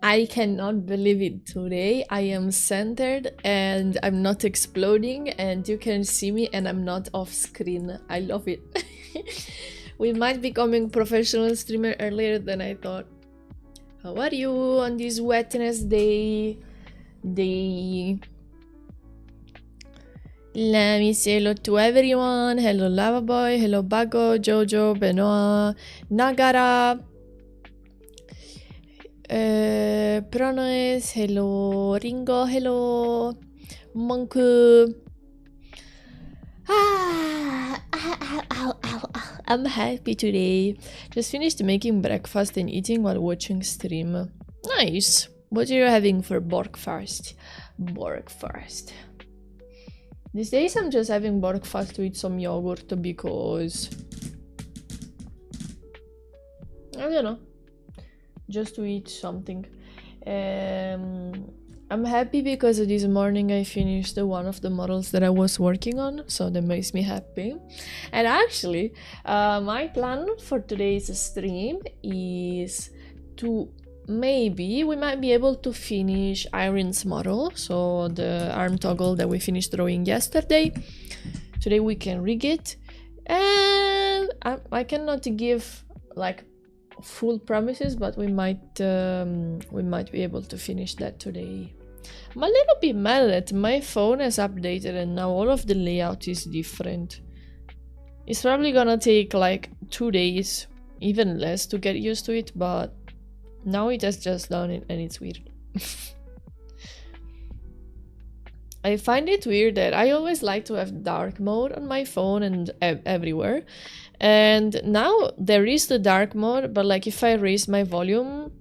I cannot believe it. Today I am centered and I'm not exploding and you can see me and I'm not off screen. I love it. We might be becoming professional streamer earlier than I thought. How are you on this Wetnessday? Let me say hello to everyone. Hello Lavaboy, hello Bago, Jojo, Benoit, Nagara. Pronoes, hello Ringo, hello Monk. I'm happy today. Just finished making breakfast and eating while watching stream. Nice. What are you having for breakfast? These days I'm just having breakfast to eat some yogurt because I don't know. Just to eat something. I'm happy because this morning I finished one of the models that I was working on, so that makes me happy. And actually, my plan for today's stream is to maybe we might be able to finish Aerin's model, so the arm toggle that we finished drawing yesterday. Today we can rig it, and I cannot give like full promises, but we might be able to finish that today. I'm a little bit mad that my phone has updated and now all of the layout is different. It's probably gonna take like 2 days, even less, to get used to it, but now it has just done it and it's weird. I find it weird that I always like to have dark mode on my phone and everywhere. And now there is the dark mode, but like if I raise my volume,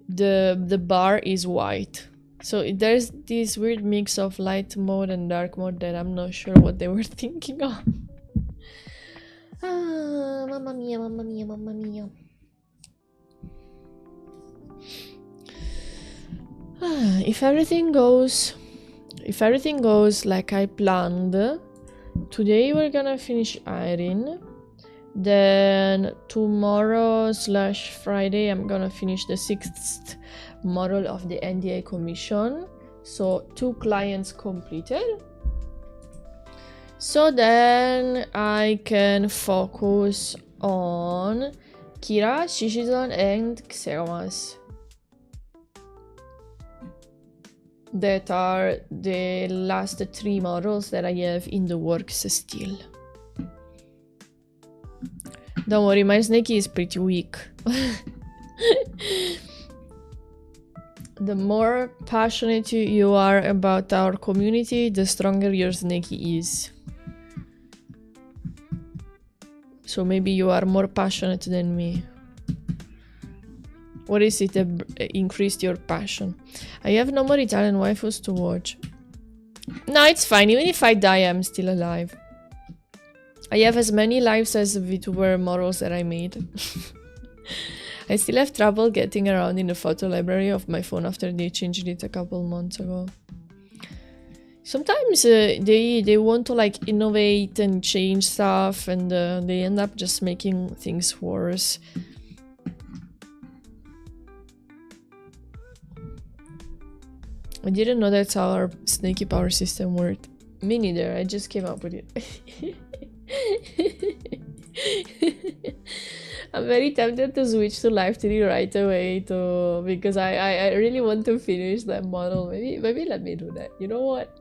the bar is white. So there's this weird mix of light mode and dark mode that I'm not sure what they were thinking of. Ah, mamma mia, mamma mia, mamma mia. If everything goes like I planned, today we're gonna finish Aerin. Then tomorrow/Friday I'm gonna finish the 6th model of the NDA commission. So 2 clients completed. So then I can focus on Kira, Shishizan and Xeromas. That are the last 3 models that I have in the works still. Don't worry, my Snakey is pretty weak. The more passionate you are about our community, the stronger your Snakey is. So maybe you are more passionate than me. What is it that increased your passion? I have no more Italian waifus to watch. No, it's fine. Even if I die, I'm still alive. I have as many lives as VTuber models that I made. I still have trouble getting around in the photo library of my phone after they changed it a couple months ago. Sometimes they want to like innovate and change stuff, and they end up just making things worse. I didn't know that's how our Snakey power system worked. Me neither, I just came up with it. I'm very tempted to switch to live 3 right away because I really want to finish that model. Maybe let me do that. You know what?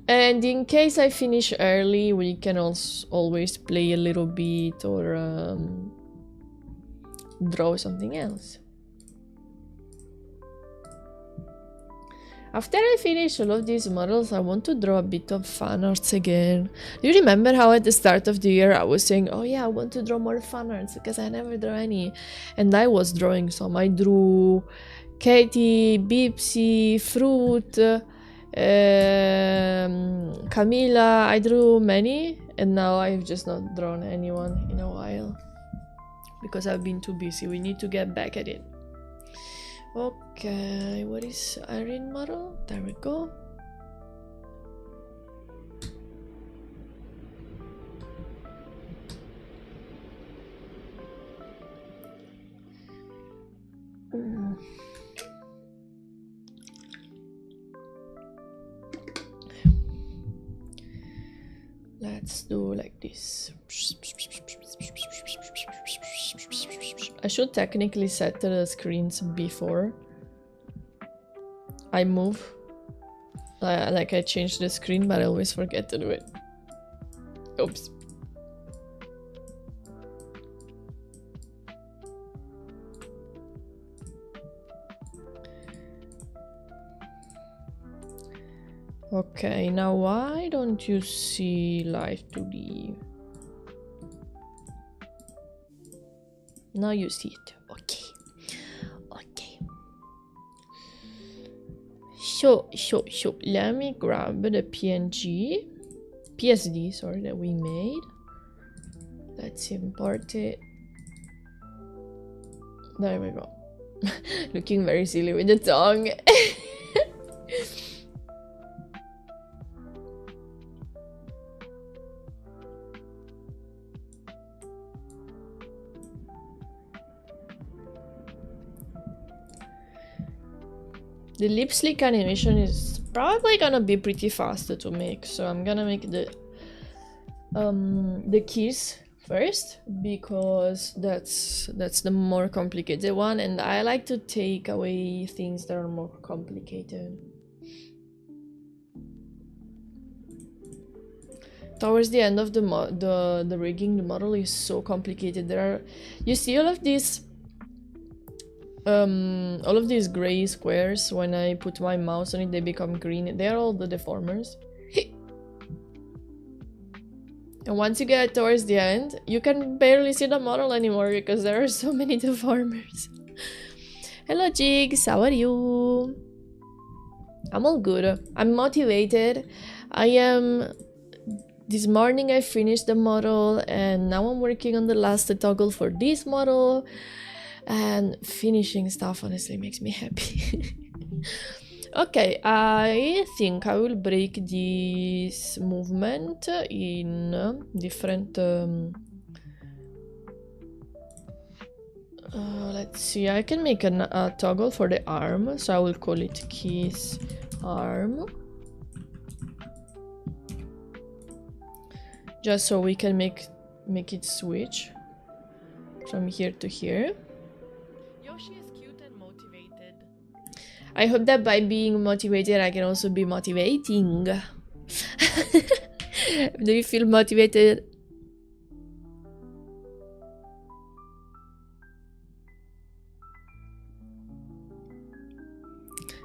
And in case I finish early, we can also always play a little bit or draw something else. After I finish all of these models, I want to draw a bit of fan arts again. Do you remember how at the start of the year I was saying, oh yeah, I want to draw more fan arts because I never draw any. And I was drawing some. I drew Katie, Bipsy, Fruit, Camila. I drew many and now I've just not drawn anyone in a while because I've been too busy. We need to get back at it. Okay, what is Aerin model? There we go. Let's do like this. I should technically set the screens before I move. Like I change the screen, but I always forget to do it. Oops. Okay, now why don't you see live 2D? Now you see it. Okay. Okay. So let me grab the PSD, sorry, that we made. Let's import it. There we go. Looking very silly with the tongue. The lip slick animation is probably gonna be pretty fast to make, so I'm gonna make the kiss first because that's the more complicated one, and I like to take away things that are more complicated. Towards the end of the rigging, the model is so complicated. You see all of these gray squares. When I put my mouse on it, they become green. They're all the deformers. And once you get towards the end, you can barely see the model anymore because there are so many deformers. Hello Jigs, how are you? I'm all good. I'm motivated. This morning I finished the model and now I'm working on the last toggle for this model. And finishing stuff honestly makes me happy. Okay, I think I will break this movement in different... let's see, I can make a toggle for the arm, so I will call it kiss arm. Just so we can make it switch from here to here. Yoshi is cute and motivated. I hope that by being motivated, I can also be motivating. Do you feel motivated?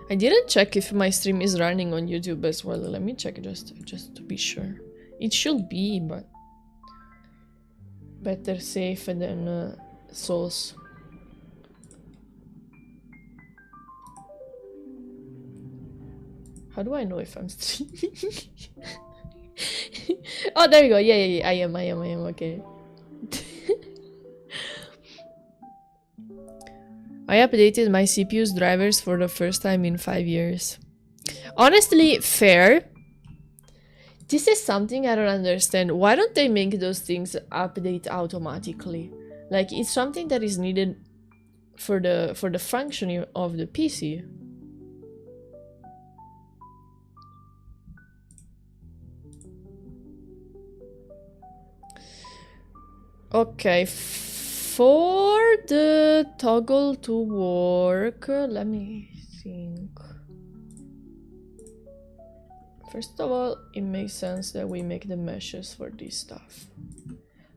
I didn't check if my stream is running on YouTube as well. Let me check just to be sure. It should be, but better safe than sauce. How do I know if I'm streaming? Oh, there you go. Yeah. I am. Okay. I updated my CPU's drivers for the first time in 5 years. Honestly, fair. This is something I don't understand. Why don't they make those things update automatically? Like, it's something that is needed for the functioning of the PC. Okay, for the toggle to work, let me think. First of all, it makes sense that we make the meshes for this stuff.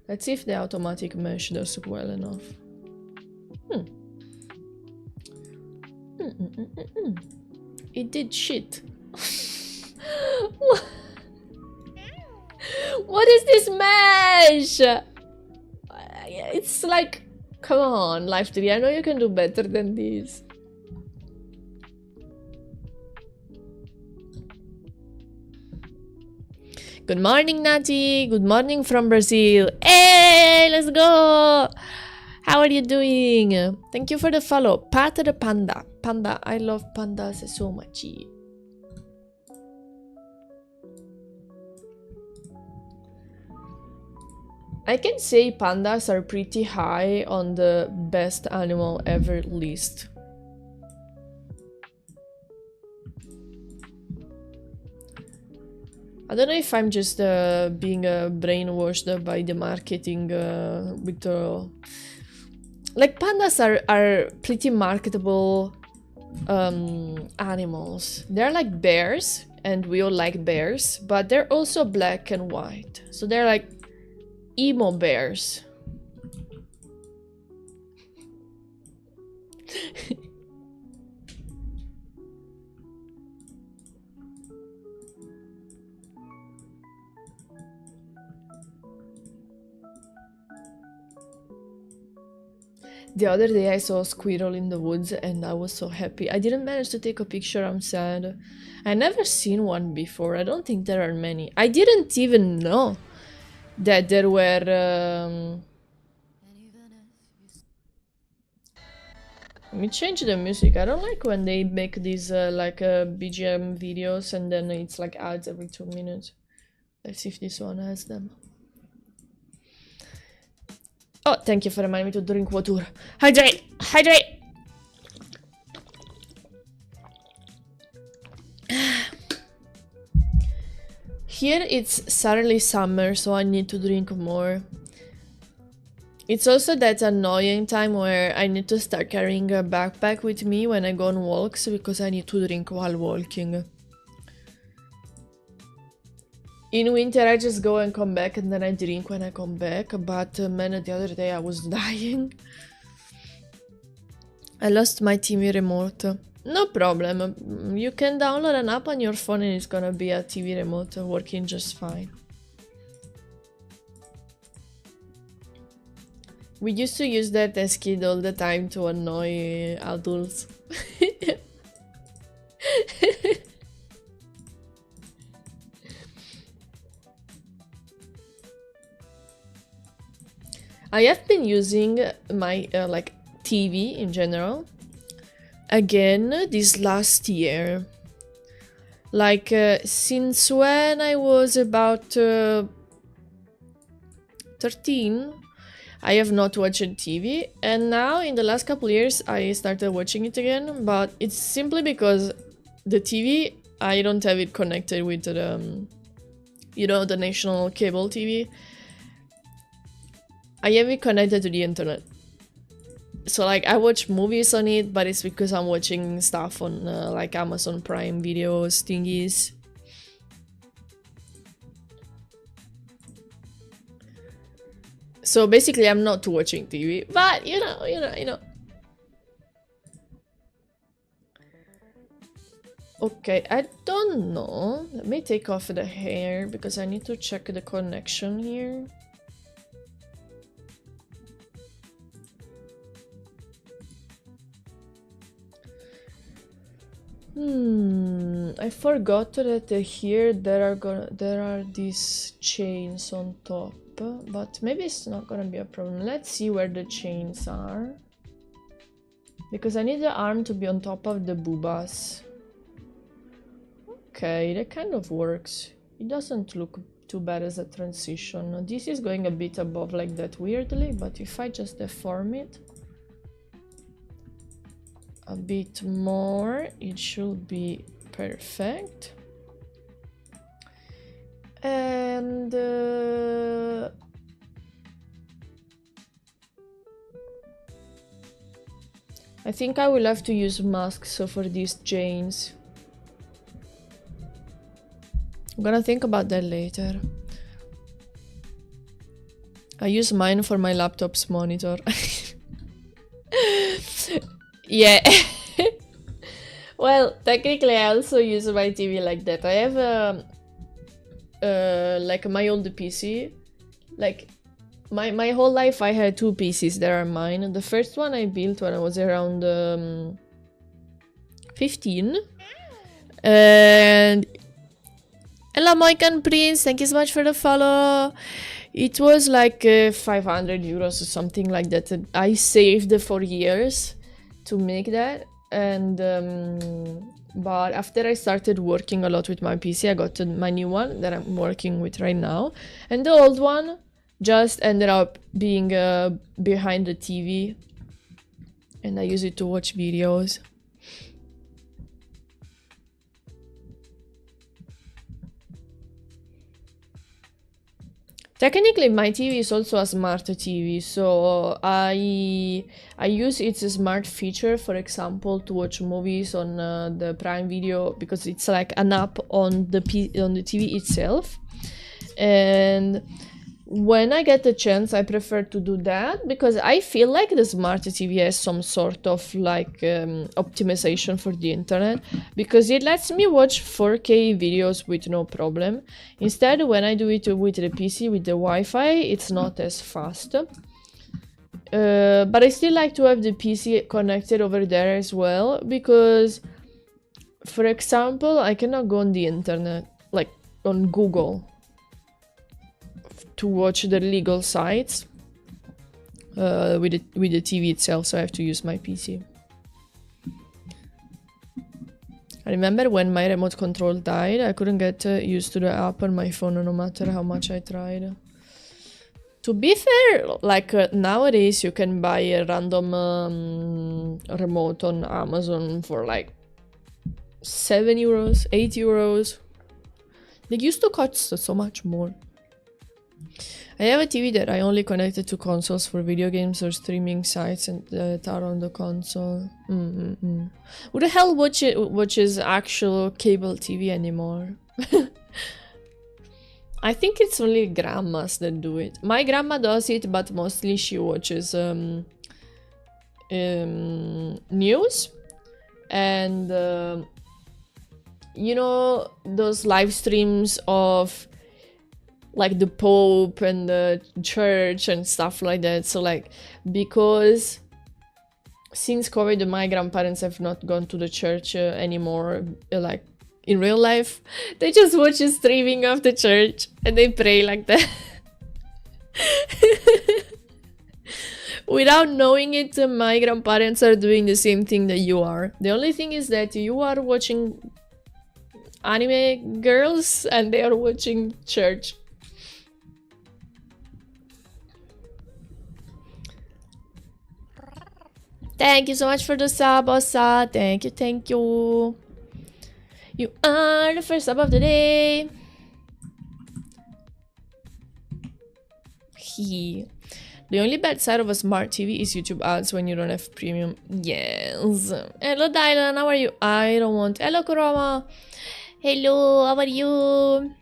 Let's see if the automatic mesh does well enough. It did shit. What is this mesh? It's like, come on, Life 3, I know you can do better than this. Good morning, Nati. Good morning from Brazil. Hey, let's go. How are you doing? Thank you for the follow. Pat the panda. Panda, I love pandas so much. I can say pandas are pretty high on the best animal ever list. I don't know if I'm just being brainwashed by the marketing with the... Like, pandas are pretty marketable animals. They're like bears, and we all like bears, but they're also black and white. So they're like emo bears. The other day I saw a squirrel in the woods and I was so happy. I didn't manage to take a picture, I'm sad. I never seen one before. I don't think there are many. I didn't even know that there were... Let me change the music. I don't like when they make these like BGM videos and then it's like ads every 2 minutes. Let's see if this one has them. Oh, thank you for reminding me to drink water. Hydrate! Hydrate! Here it's suddenly summer, so I need to drink more. It's also that annoying time where I need to start carrying a backpack with me when I go on walks because I need to drink while walking. In winter I just go and come back and then I drink when I come back, but man, the other day I was dying. I lost my TV remote. No problem, you can download an app on your phone and it's gonna be a TV remote working just fine. We used to use that as kids all the time to annoy adults. I have been using my like TV in general again this last year. Like since when I was about 13, I have not watched TV, and now in the last couple years I started watching it again, but it's simply because the TV, I don't have it connected with the, you know, the national cable TV. I have it connected to the internet. So like I watch movies on it, but it's because I'm watching stuff on like Amazon Prime videos, thingies. So basically I'm not watching TV, but you know. Okay, I don't know. Let me take off the hair because I need to check the connection here. I forgot that here there are these chains on top, but maybe it's not gonna be a problem. Let's see where the chains are, because I need the arm to be on top of the boobas. Okay, that kind of works. It doesn't look too bad as a transition. This is going a bit above like that weirdly, but if I just deform it a bit more, it should be perfect. And I think I will have to use masks for these chains. I'm gonna think about that later. I use mine for my laptop's monitor. Yeah. Well, technically I also use my TV like that. I have like my old PC. Like my whole life I had two PCs that are mine. The first one I built when I was around 15. And hello Moican Prince, thank you so much for the follow. It was like 500 euros or something like that. I saved for years to make that, and but after I started working a lot with my PC, I got my new one that I'm working with right now, and the old one just ended up being behind the TV, and I use it to watch videos. Technically, my TV is also a smart TV, so I use its smart feature, for example, to watch movies on the Prime Video, because it's like an app on the TV itself. And when I get the chance, I prefer to do that, because I feel like the smart TV has some sort of like optimization for the internet, because it lets me watch 4K videos with no problem. Instead, when I do it with the PC, with the Wi-Fi, it's not as fast. But I still like to have the PC connected over there as well, because, for example, I cannot go on the internet, like on Google, to watch the legal sites with the TV itself, so I have to use my PC. I remember when my remote control died, I couldn't get used to the app on my phone no matter how much I tried. To be fair, like nowadays you can buy a random remote on Amazon for like 7 euros, 8 euros. They used to cost so much more. I have a TV that I only connected to consoles for video games or streaming sites and that are on the console. Who the hell watches actual cable TV anymore? I think it's only grandmas that do it. My grandma does it, but mostly she watches news and you know, those live streams of like the Pope and the church and stuff like that. So like, because since COVID, my grandparents have not gone to the church anymore, like in real life. They just watch a streaming of the church and they pray like that. Without knowing it, my grandparents are doing the same thing that you are. The only thing is that you are watching anime girls and they are watching church. Thank you so much for the sub, Osa. Thank you, thank you. You are the first sub of the day. The only bad side of a smart TV is YouTube ads when you don't have premium. Yes. Hello, Dylan. How are you? I don't want. Hello, Kurama. Hello, how are you?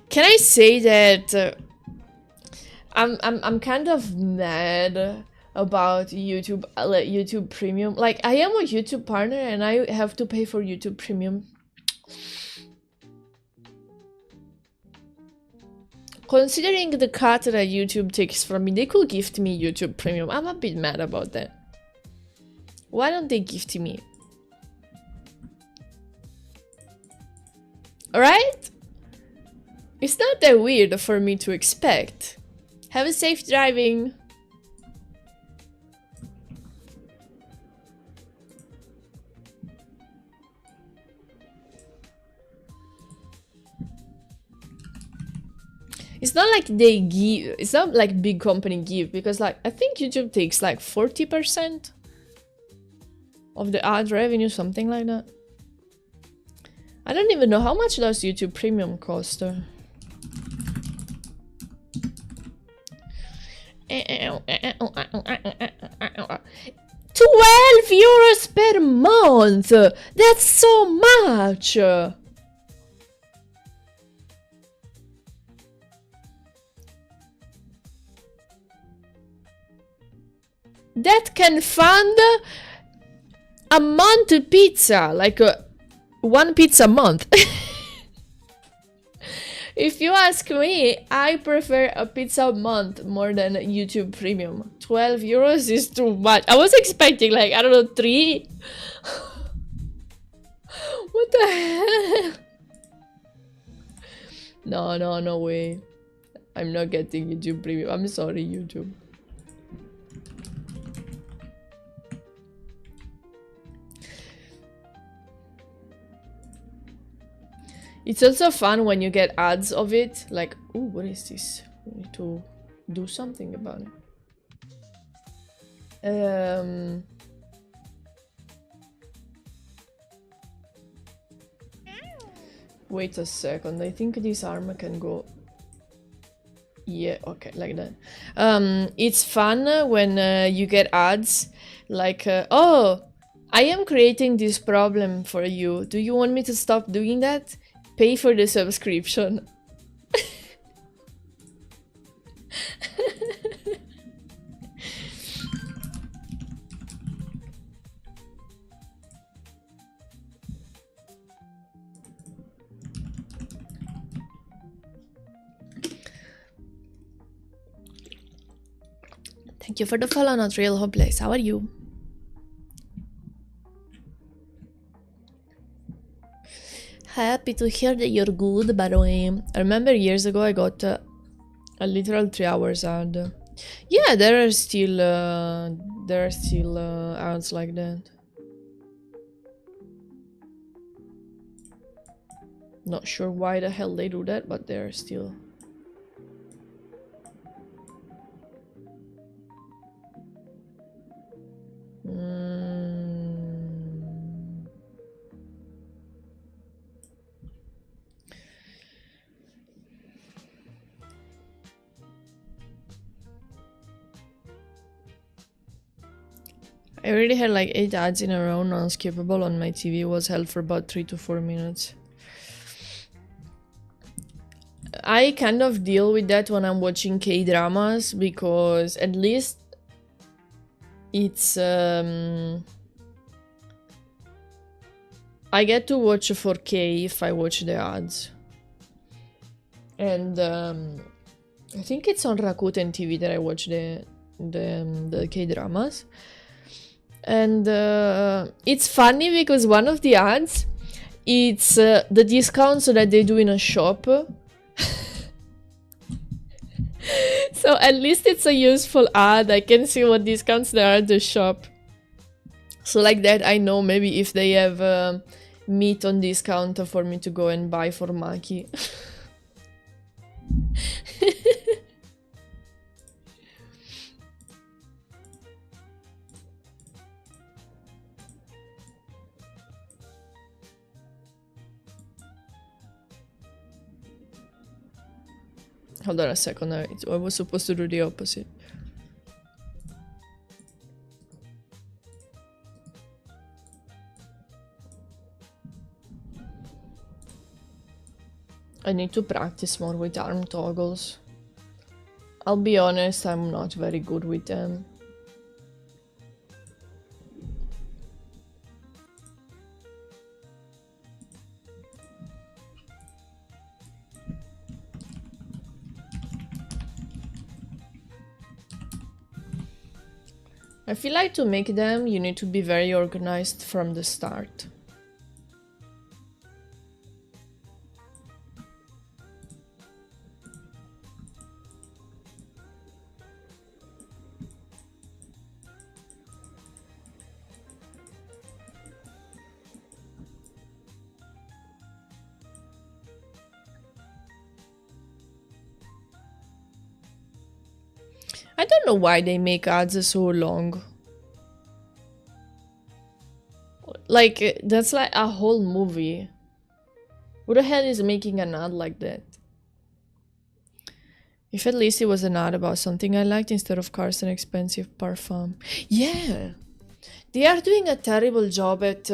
Can I say that I'm kind of mad about YouTube Premium. Like, I am a YouTube partner and I have to pay for YouTube Premium. Considering the cut that YouTube takes from me, they could gift me YouTube Premium. I'm a bit mad about that. Why don't they gift me? Alright? It's not that weird for me to expect. Have a safe driving. It's not like they give, it's not like big company give, because like I think YouTube takes like 40% of the ad revenue, something like that. I don't even know how much does YouTube Premium cost. €12 per month! That's so much! That can fund a month pizza, like one pizza a month. If you ask me, I prefer a pizza a month more than YouTube Premium. €12 is too much. I was expecting like, I don't know, 3? What the hell? No way. I'm not getting YouTube Premium. I'm sorry, YouTube. It's also fun when you get ads of it, like, ooh, what is this? We need to do something about it. Wait a second, I think this arm can go... Yeah, okay, like that. It's fun when you get ads, like, oh, I am creating this problem for you. Do you want me to stop doing that? Pay for the subscription. Thank you for the follow, not real hopeless. How are you? Happy to hear that you're good, by the way. I remember years ago I got a literal 3 hours ad. Yeah, there are still ads like that. Not sure why the hell they do that, but they're still. I already had like 8 ads in a row, non-skippable on my TV. It was held for about 3 to 4 minutes. I kind of deal with that when I'm watching K-dramas, because at least it's I get to watch 4K if I watch the ads. And I think it's on Rakuten TV that I watch the K-dramas. And it's funny because one of the ads, it's the discounts that they do in a shop. So at least it's a useful ad. I can see what discounts there are at the shop. So like that I know maybe if they have meat on discount for me to go and buy for Maki. Hold on a second, I was supposed to do the opposite. I need to practice more with arm toggles. I'll be honest, I'm not very good with them. I feel like to make them, you need to be very organized from the start. I don't know why they make ads so long. Like, that's like a whole movie. Who the hell is making an ad like that? If at least it was an ad about something I liked instead of cars and expensive parfum. Yeah! They are doing a terrible job at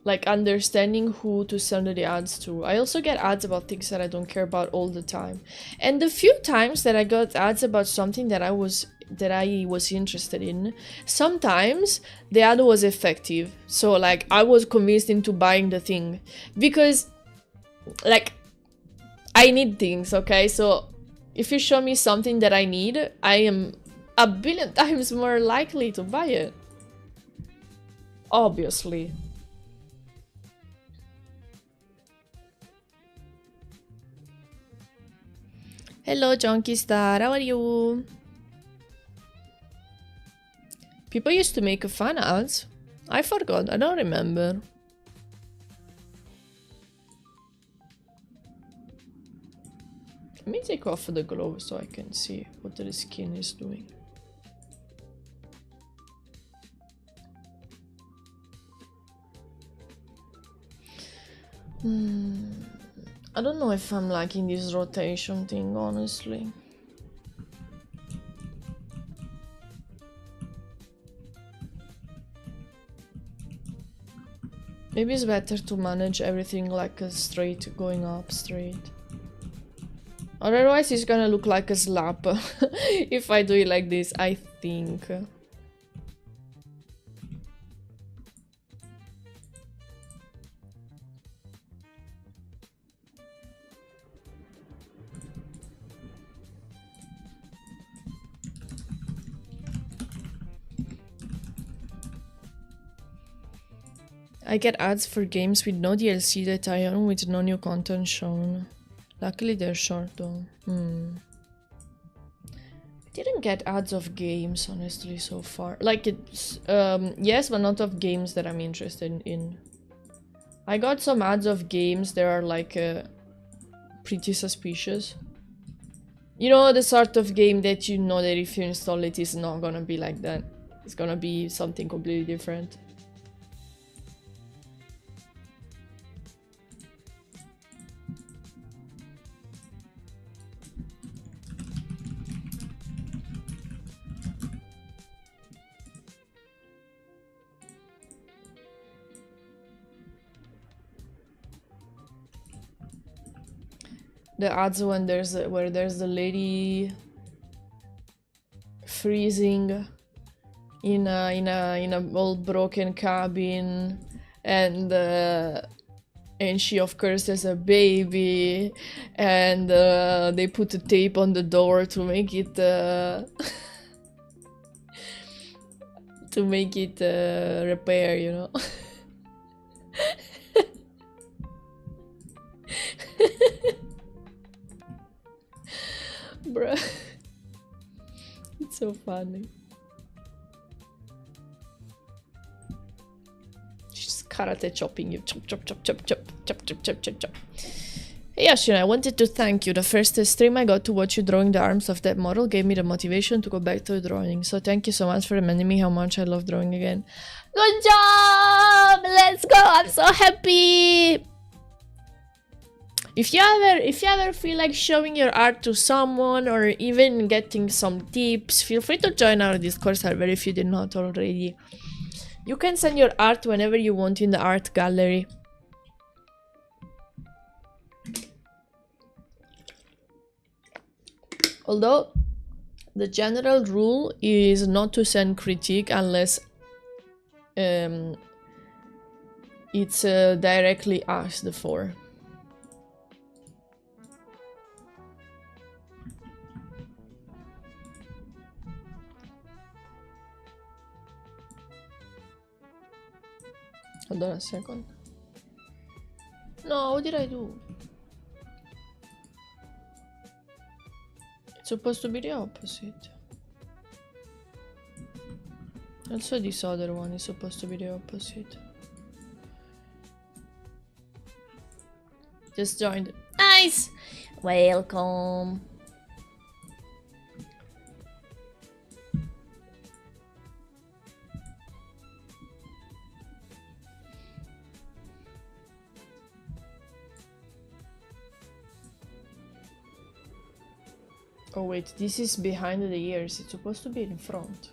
like understanding who to send the ads to. I also get ads about things that I don't care about all the time. And the few times that I got ads about something that I was interested in, sometimes the ad was effective. So like I was convinced into buying the thing because like I need things, okay? So if you show me something that I need, I am a billion times more likely to buy it. Obviously. Hello, Junkie Star. How are you? People used to make fan ads. I forgot. I don't remember. Let me take off the glove so I can see what the skin is doing. I don't know if I'm liking this rotation thing, honestly. Maybe it's better to manage everything like a straight, going up straight. Otherwise it's gonna look like a slap if I do it like this, I think. I get ads for games with no DLC that I own with no new content shown. Luckily they're short though. I didn't get ads of games honestly so far. Like it's yes, but not of games that I'm interested in. I got some ads of games that are like pretty suspicious. You know, the sort of game that you know that if you install it, it's not gonna be like that. It's gonna be something completely different. The ads when there's where there's the lady freezing in a old broken cabin, and she of course has a baby, and they put a tape on the door to make it to make it repair, you know. Bruh. It's so funny. She's karate chopping you. Chop, chop, chop, chop, chop, chop, chop, chop, chop, chop. Hey Ashin, I wanted to thank you. The first stream I got to watch you drawing the arms of that model gave me the motivation to go back to drawing. So thank you so much for reminding me how much I love drawing again. Good job! Let's go! I'm so happy! If you ever feel like showing your art to someone or even getting some tips, feel free to join our Discord server if you did not already. You can send your art whenever you want in the art gallery. Although the general rule is not to send critique unless it's directly asked for. Hold on a second. No, what did I do? It's supposed to be the opposite. Also this other one is supposed to be the opposite. Just joined. Nice! Welcome. Oh wait, this is behind the ears. It's supposed to be in front.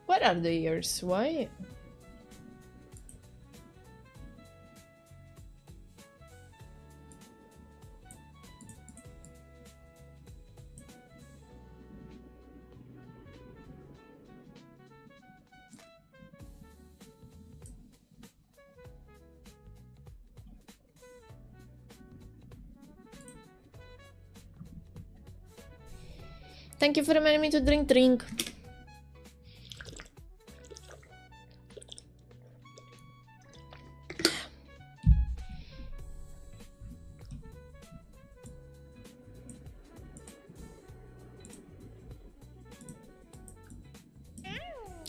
Where are the ears? Why? Thank you for reminding me to drink.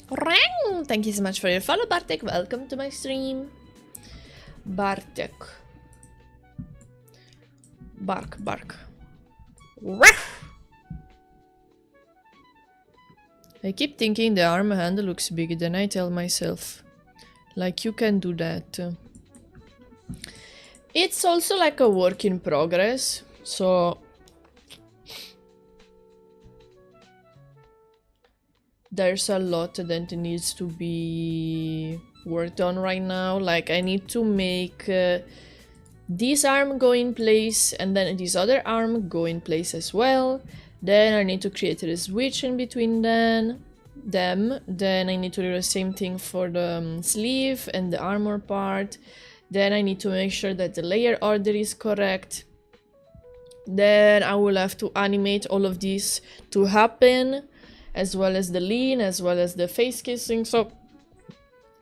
Rang! Thank you so much for your follow, Bartek. Welcome to my stream. Bartek. Bark. Ruff! I keep thinking the arm handle looks big, then I tell myself, like, you can do that. It's also like a work in progress, so there's a lot that needs to be worked on right now. Like, I need to make this arm go in place, and then this other arm go in place as well. Then I need to create a switch in between them. Then I need to do the same thing for the sleeve and the armor part. Then I need to make sure that the layer order is correct. Then I will have to animate all of this to happen, as well as the lean, as well as the face kissing. So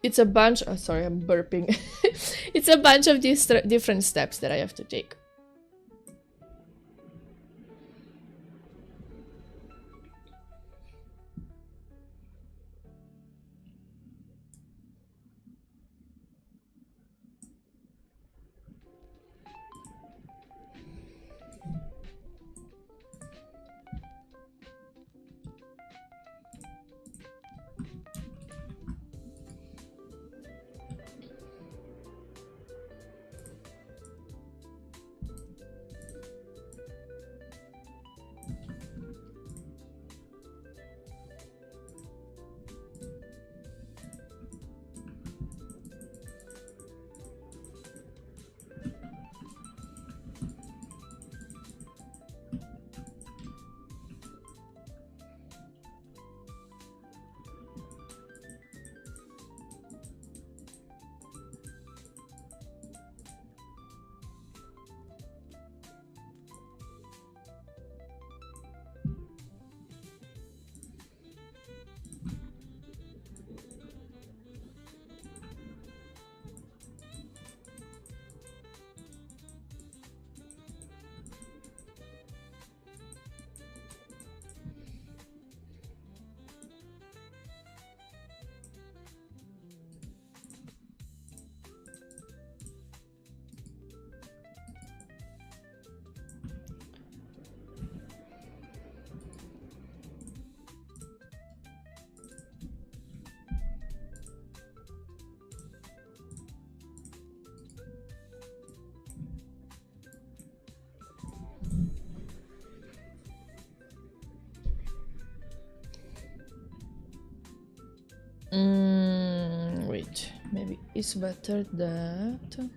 it's a bunch. Oh, sorry, I'm burping. It's a bunch of these different steps that I have to take. Wait, maybe it's better that.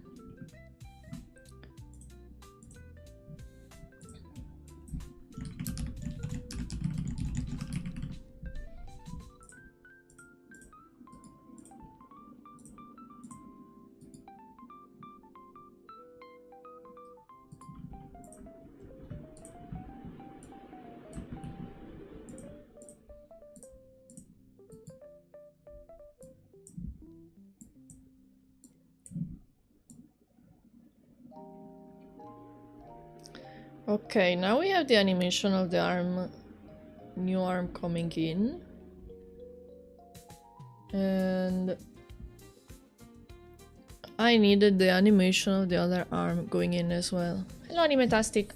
Okay, now we have the animation of the arm, new arm coming in. And I needed the animation of the other arm going in as well. Hello, Animetastic.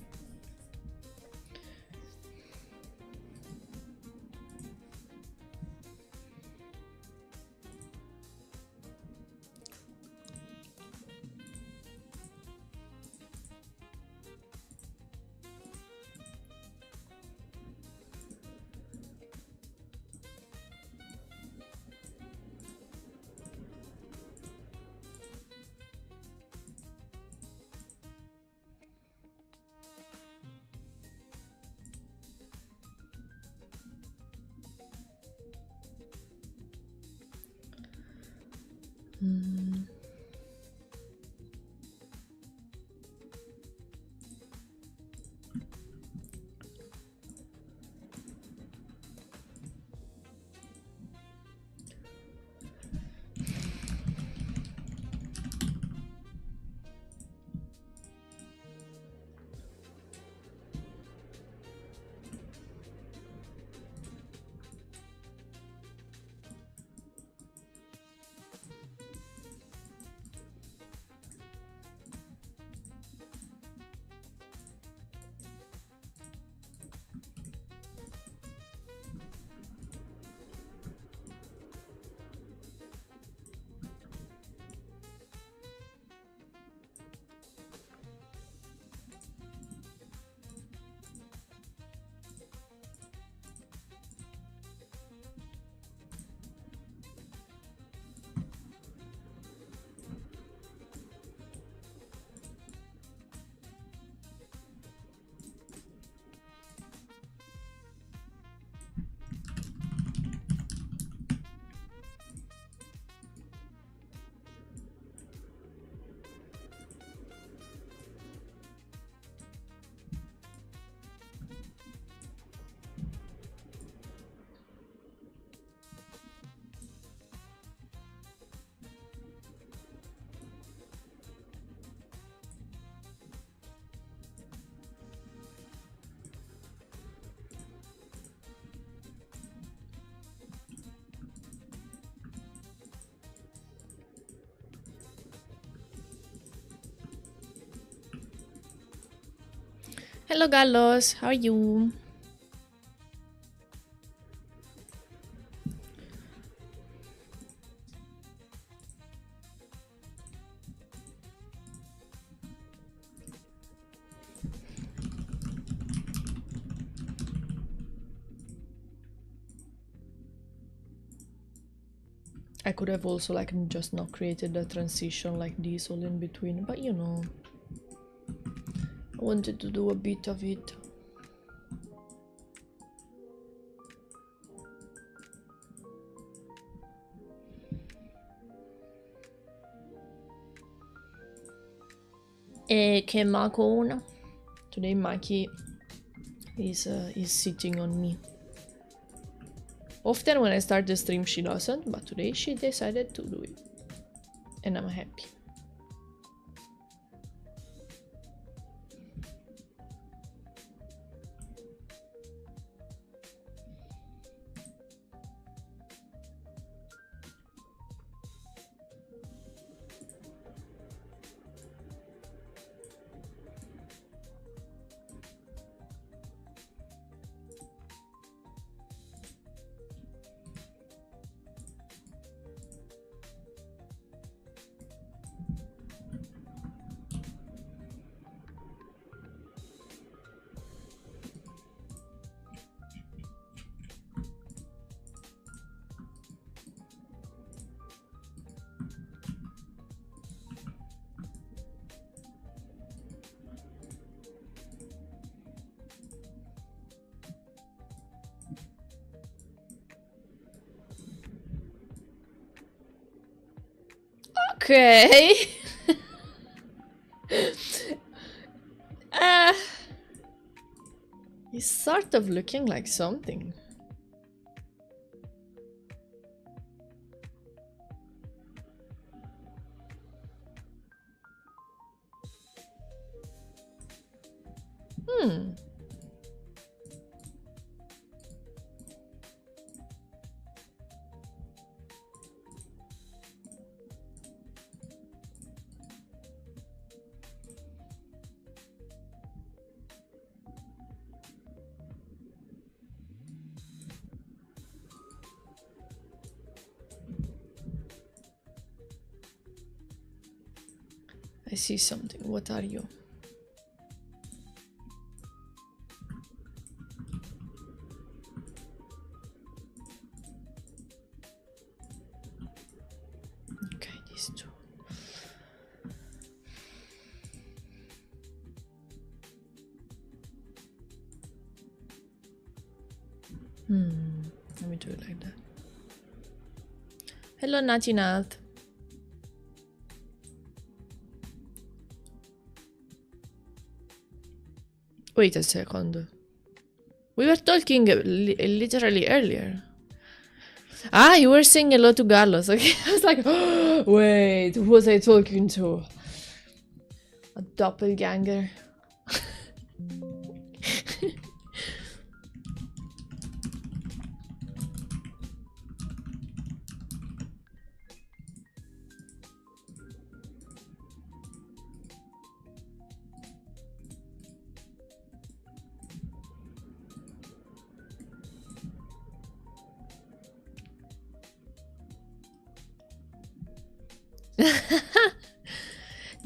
Hello, Gallos. How are you? I could have also like just not created a transition like this all in between, but you know, I wanted to do a bit of it. Che Makona. Today Maki is sitting on me. Often when I start the stream she doesn't, but today she decided to do it. And I'm happy. Okay. He's sort of looking like something. I see something. What are you? Okay, these two. Let me do it like that. Hello, Natty Nat. Wait a second. We were talking literally earlier. Ah, you were saying hello to Carlos. Okay, I was like, oh, wait, who was I talking to? A doppelganger.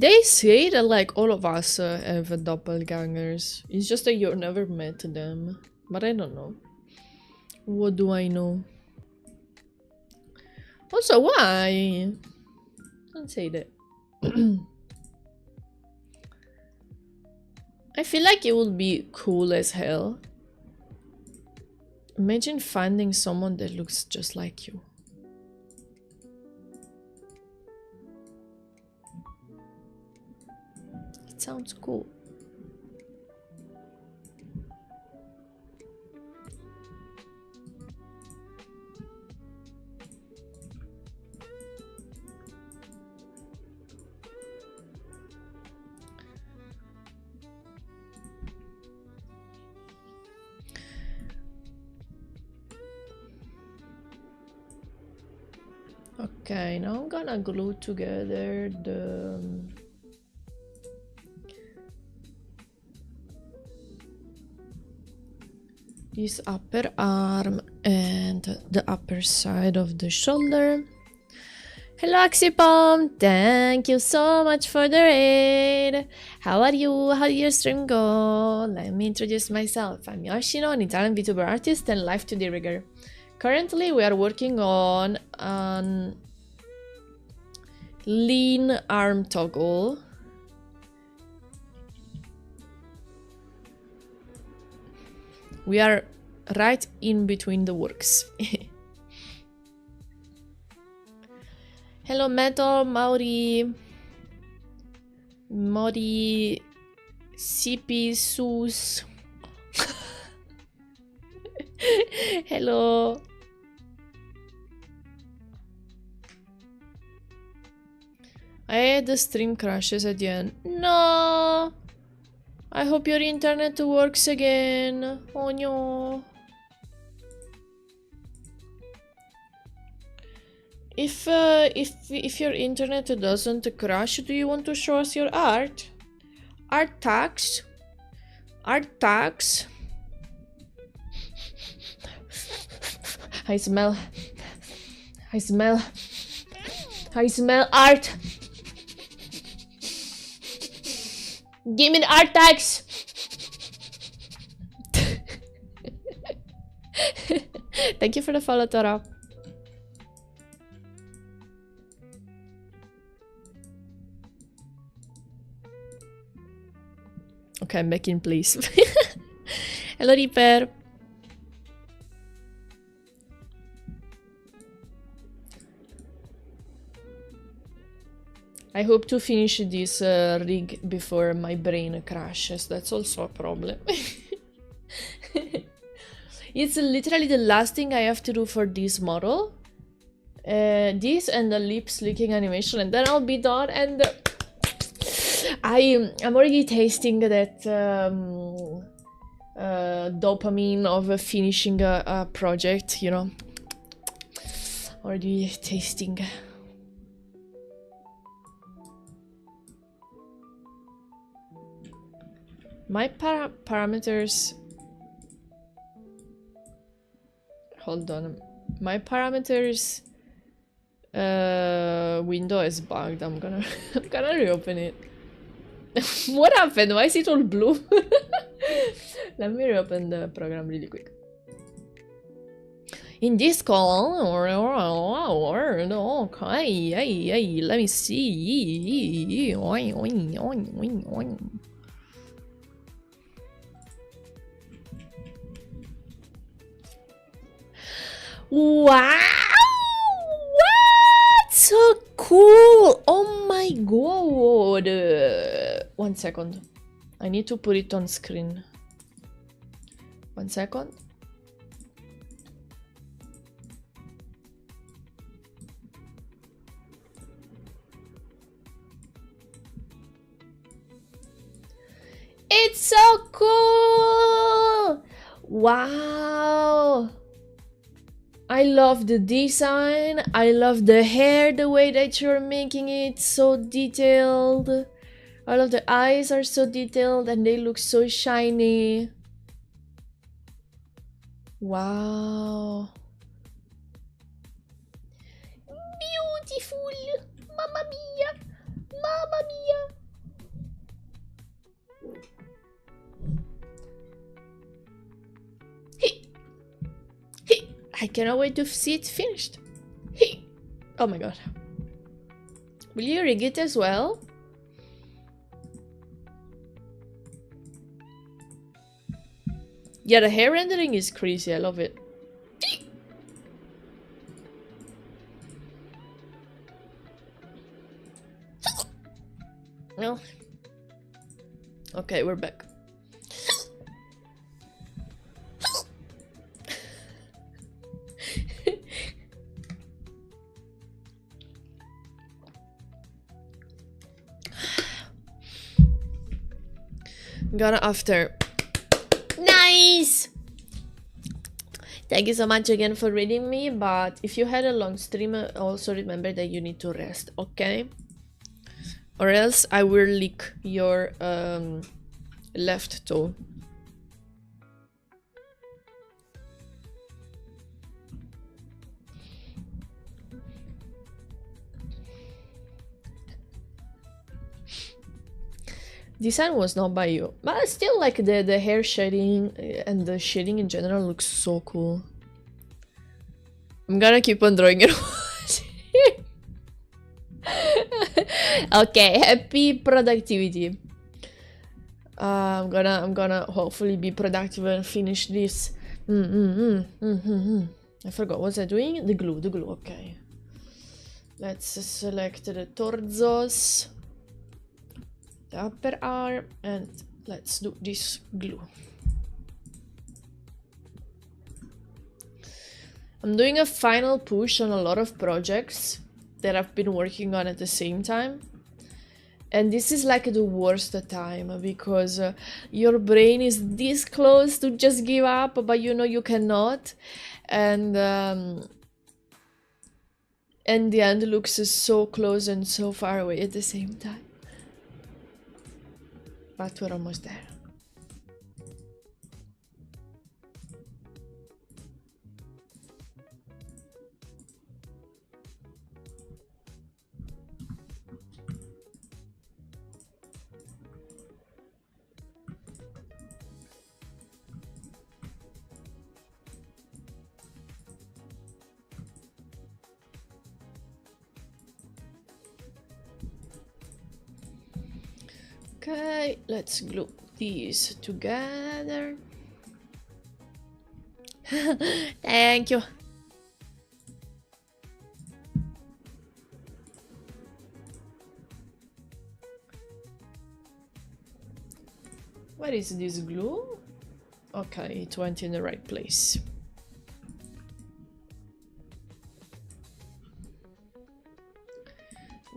They say that like all of us have doppelgangers. It's just that you've never met them. But I don't know. What do I know? Also, why? Don't say that. I feel like it would be cool as hell. Imagine finding someone that looks just like you. It sounds cool. Okay, now I'm gonna glue together this upper arm and the upper side of the shoulder. Hello Oxypom, thank you so much for the raid. How are you? How did your stream go? Let me introduce myself. I'm Yoshino, an Italian VTuber artist and live 2D rigger. Currently we are working on an lean arm toggle. We are right in between the works. Hello Metal, Mauri, CP, Sus. Hello. I had the stream crashes at the end. No. I hope your internet works again. Oh no. If your internet doesn't crash, do you want to show us your art? Art tags? Art tags? I smell art. Give me the art tags. Thank you for the follow, Tora. Okay, I'm back in place. Hello, Reaper. I hope to finish this rig before my brain crashes. That's also a problem. It's literally the last thing I have to do for this model. This and the lip slicking animation, and then I'll be done. And I'm already tasting that dopamine of finishing a project, you know. Already tasting. My parameters. Hold on. My parameters window is bugged. I'm gonna reopen it. What happened? Why is it all blue? Let me reopen the program really quick. In this call, okay, let me see. Wow! What? So cool! Oh my god! 1 second. I need to put it on screen. 1 second. It's so cool! Wow! I love the design, I love the hair, the way that you're making it so detailed. All of the eyes are so detailed and they look so shiny. Wow. Beautiful! Mamma mia! Mamma mia! I cannot wait to see it finished. Oh my god. Will you rig it as well? Yeah, the hair rendering is crazy. I love it. No. Okay, we're back. Gonna after. Nice! Thank you so much again for reading me, but if you had a long stream, also remember that you need to rest, okay? Or else I will lick your left toe. Design was not by you, but still, like the hair shading and the shading in general looks so cool. I'm gonna keep on drawing it. Okay, happy productivity. I'm gonna hopefully be productive and finish this. I forgot, what was I doing? The glue, okay. Let's select the torsos, the upper arm, and let's do this glue. I'm doing a final push on a lot of projects that I've been working on at the same time. And this is like the worst time because your brain is this close to just give up, but you know you cannot. And the end looks so close and so far away at the same time. But we're almost there. Okay, let's glue these together. Thank you. Where is this glue? Okay, it went in the right place.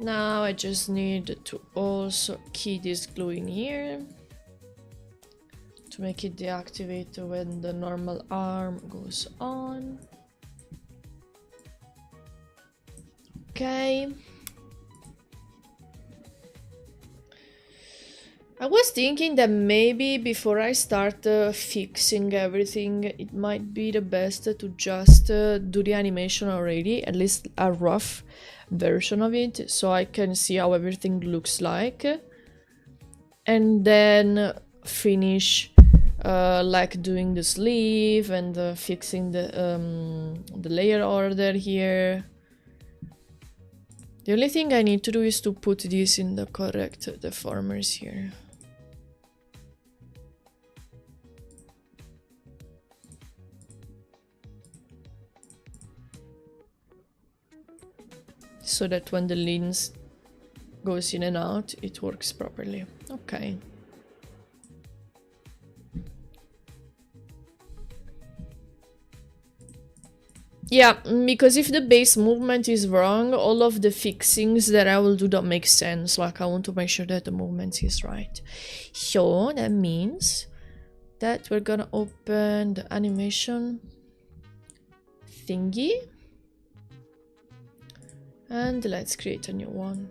Now I just need to also key this glue in here to make it deactivate when the normal arm goes on. Okay. I was thinking that maybe before I start fixing everything, it might be the best to just do the animation already, at least a rough version of it, so I can see how everything looks like, and then finish like doing the sleeve and fixing the layer order here. The only thing I need to do is to put this in the correct deformers here. So that when the lens goes in and out, it works properly. Okay. Yeah, because if the base movement is wrong, all of the fixings that I will do don't make sense. Like, I want to make sure that the movement is right. So that means that we're gonna open the animation thingy. And let's create a new one.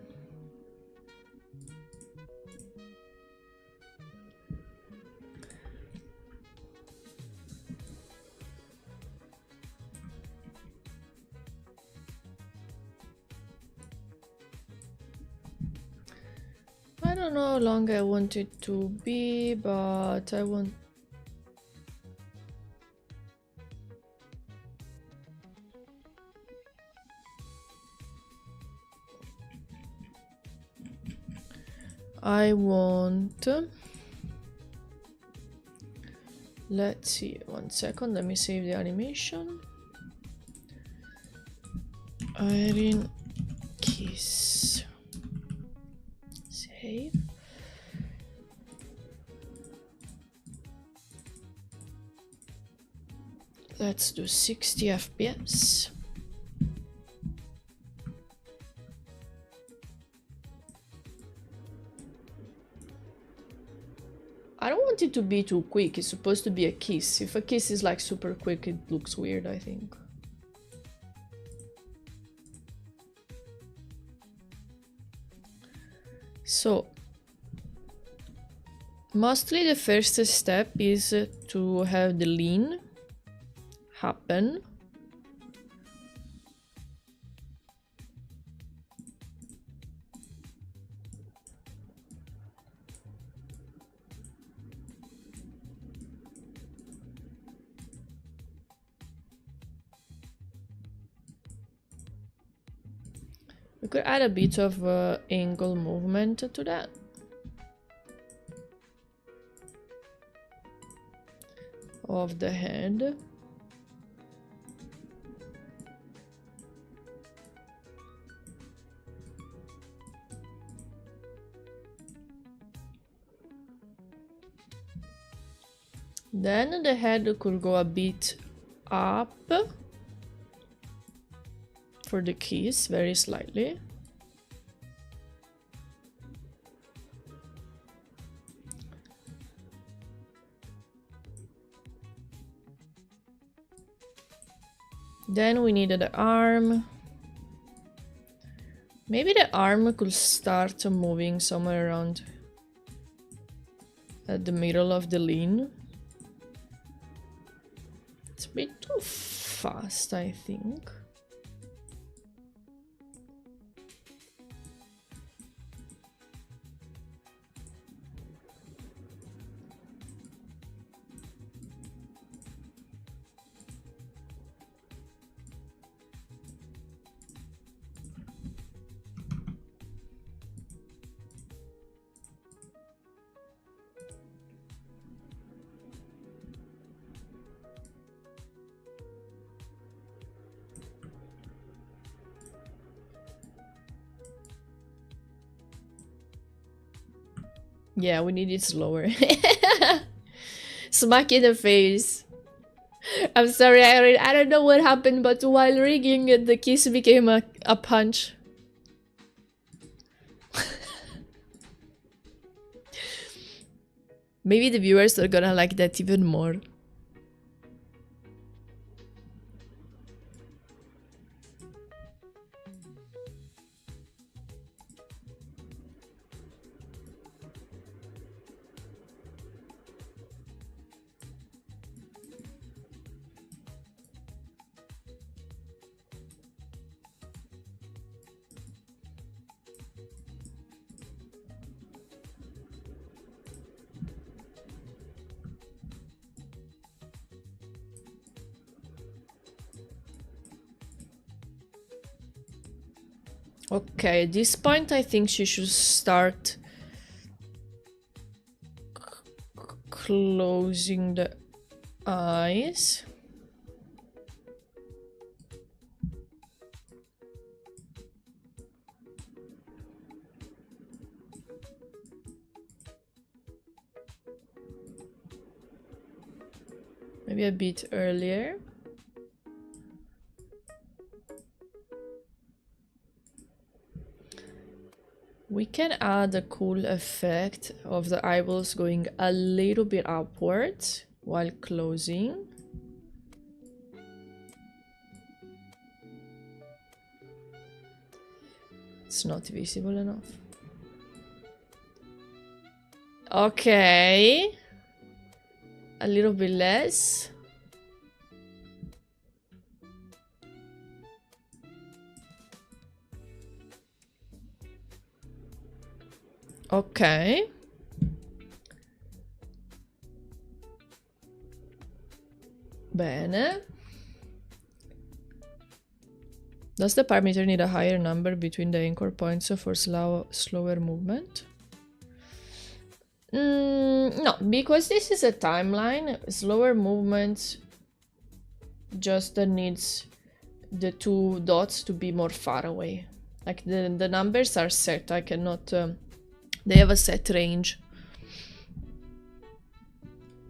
I don't know how long I want it to be, but I want... Let's see, 1 second, let me save the animation. Aerin kiss. Save. Let's do 60 FPS. I don't want it to be too quick. It's supposed to be a kiss. If a kiss is like super quick, it looks weird, I think. So, mostly the first step is to have the lean happen. We could add a bit of angle movement to that. Of the head. Then the head could go a bit up for the kiss, very slightly. Then we needed the arm. Maybe the arm could start moving somewhere around at the middle of the lean. It's a bit too fast, I think. Yeah, we need it slower. Smack in the face. I'm sorry, I don't know what happened, but while rigging it, the kiss became a punch. Maybe the viewers are gonna like that even more. Okay, at this point I think she should start closing the eyes. Maybe a bit earlier. We can add a cool effect of the eyeballs going a little bit upwards while closing. It's not visible enough. Okay. A little bit less. Ok. Bene. Does the parameter need a higher number between the anchor points for slower movement? No, because this is a timeline. Slower movement just needs the two dots to be more far away. Like the numbers are set. I cannot... they have a set range.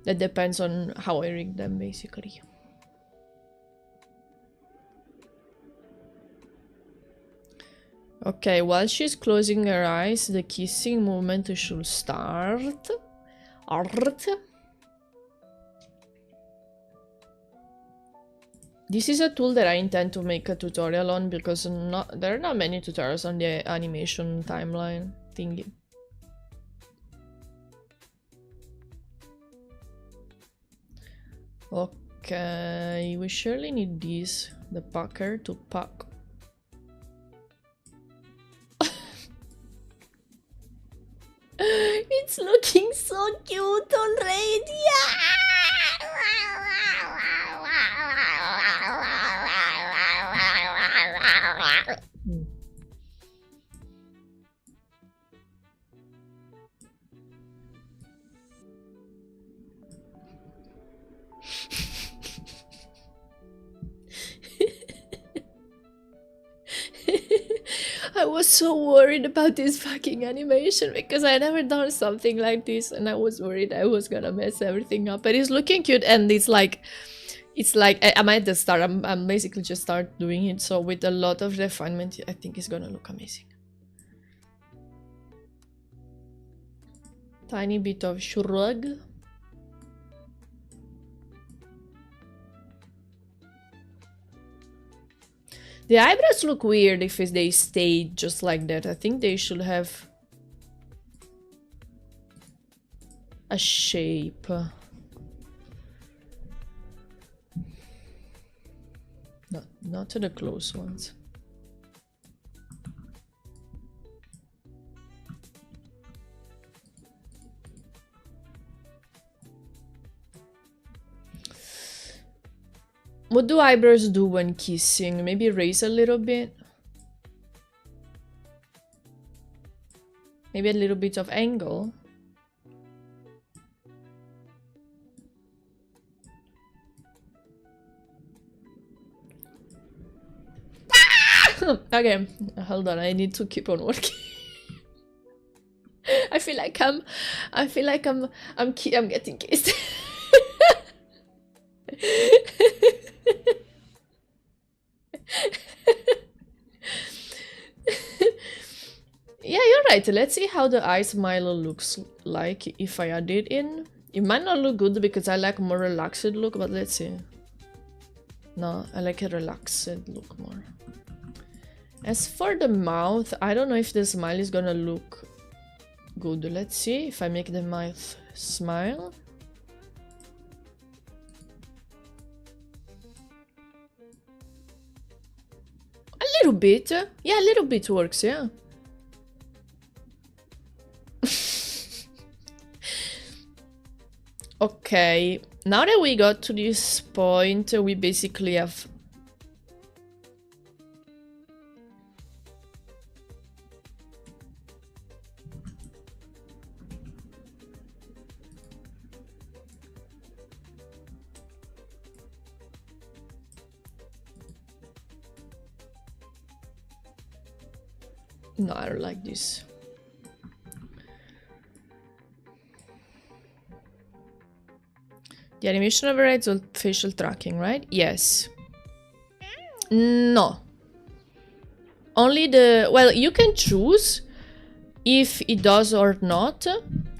That depends on how I rig them, basically. Okay, while she's closing her eyes, the kissing movement should start. This is a tool that I intend to make a tutorial on because there are not many tutorials on the animation timeline thingy. Okay, we surely need this, the packer, to pack. It's looking so cute already! I was so worried about this fucking animation because I never done something like this and I was worried I was gonna mess everything up. But it's looking cute and it's like I'm at the start. I'm basically just start doing it, so with a lot of refinement I think it's gonna look amazing. Tiny bit of shrug. The eyebrows look weird if they stay just like that. I think they should have a shape. Not to the close ones. What do eyebrows do when kissing? Maybe raise a little bit. Maybe a little bit of angle. Okay, hold on. I need to keep on working. I feel like I'm getting kissed. Yeah, you're right. Let's see how the eye smile looks like if I add it in. It might not look good because I like more relaxed look, but let's see. No, I like a relaxed look more. As for the mouth, I don't know if the smile is gonna look good. Let's see if I make the mouth smile. A little bit. Yeah, a little bit works, yeah. Okay, now that we got to this point, we basically have... No, I don't like this. The animation overrides all facial tracking, right? Yes. No. Only the... Well, you can choose if it does or not,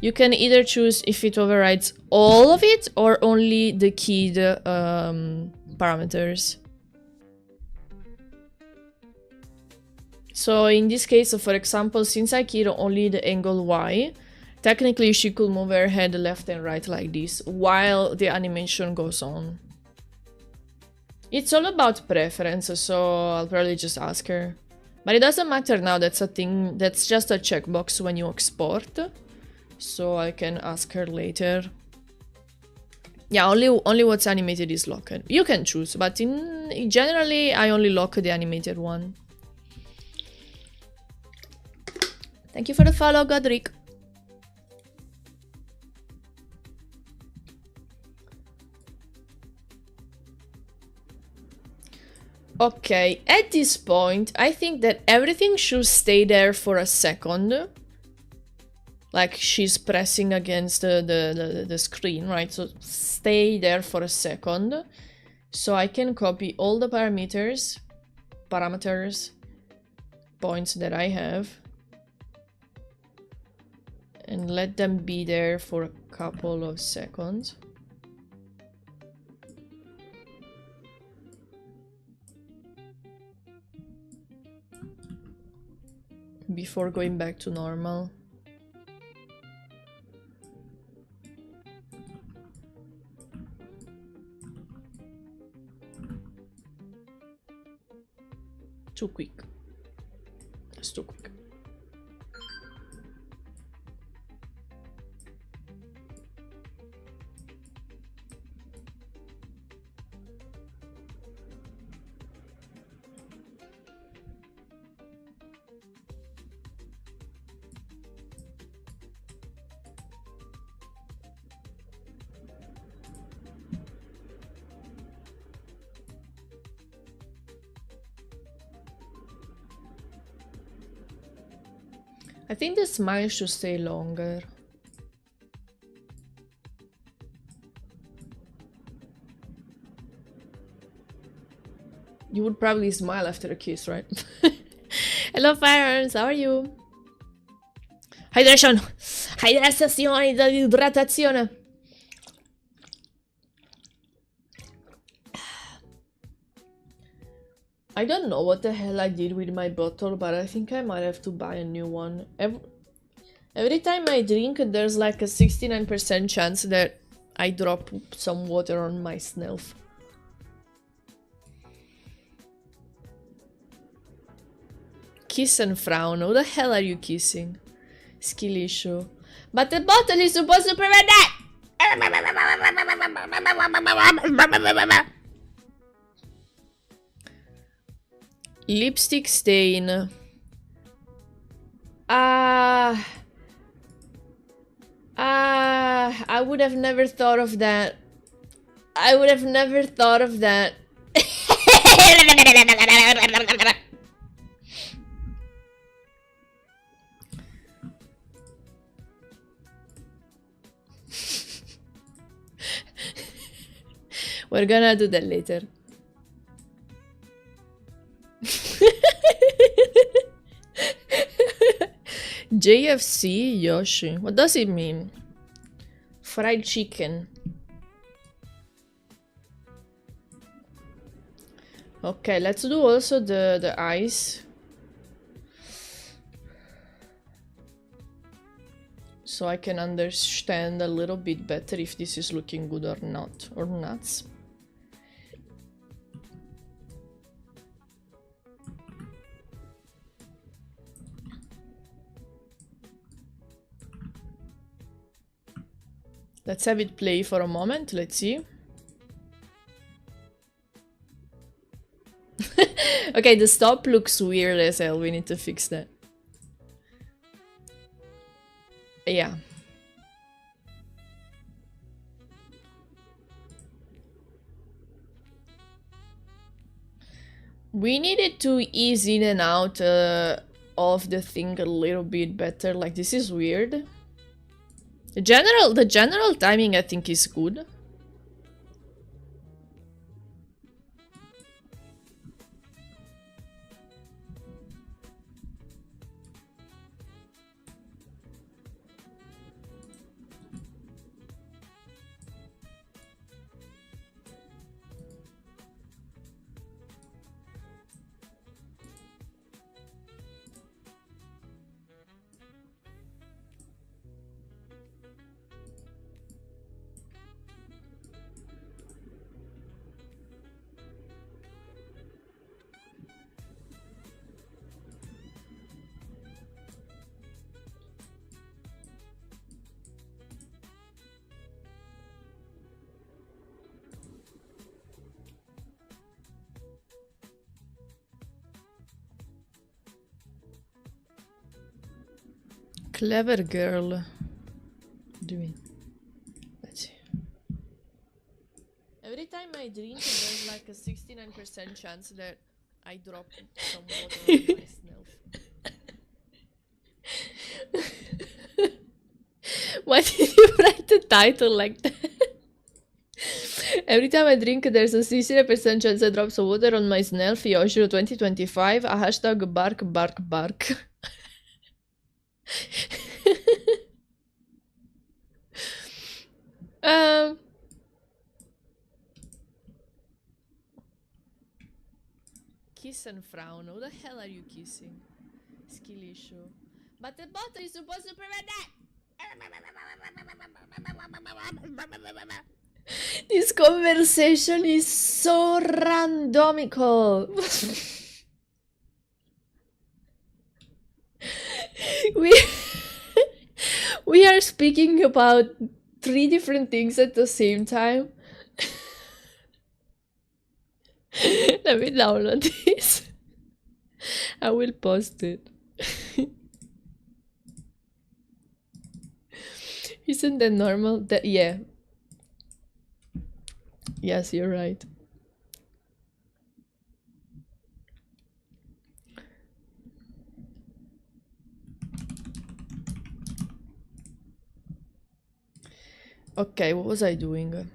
you can either choose if it overrides all of it or only the keyed parameters. So in this case, for example, since I keyed only the angle Y, technically she could move her head left and right like this while the animation goes on. It's all about preference, so I'll probably just ask her. But it doesn't matter now, that's a thing, that's just a checkbox when you export. So I can ask her later. Yeah, only what's animated is locked. You can choose, but generally I only lock the animated one. Thank you for the follow, Godric. Okay, at this point, I think that everything should stay there for a second. Like she's pressing against the screen, right? So stay there for a second. So I can copy all the parameters, points that I have. And let them be there for a couple of seconds. Before going back to normal. Too quick. It's too quick. I think the smile should stay longer. You would probably smile after a kiss, right? Hello, Firearms, how are you? Hydration! Hydratazione, idratazione! I don't know what the hell I did with my bottle, but I think I might have to buy a new one. Every time I drink, there's like a 69% chance that I drop some water on my shelf. Kiss and frown. Who the hell are you kissing? Skill issue. But the bottle is supposed to prevent that! Lipstick stain. I would have never thought of that. I would have never thought of that. We're gonna do that later. JFC Yoshi. What does it mean? Fried chicken. Okay, let's do also the eyes. So I can understand a little bit better if this is looking good or not, or nuts. Let's have it play for a moment, let's see. Okay, the stop looks weird as hell, we need to fix that. Yeah. We needed to ease in and out of the thing a little bit better, like this is weird. The general timing I think is good. Clever girl. Doing. Let's see. Every time I drink, there's like a 69% chance that I drop some water on myself. Why did you write the title like that? Every time I drink, there's a 60% chance I drop some water on myself. Yoshiro 2025. A hashtag bark bark bark. Kiss and frown. Who the hell are you kissing? Skill issue. But the bottle is supposed to prevent that! This conversation is so randomical. we are speaking about 3 different things at the same time. Let me download this. I will post it. Isn't that normal? Yeah. Yes, you're right. Okay, what was I doing?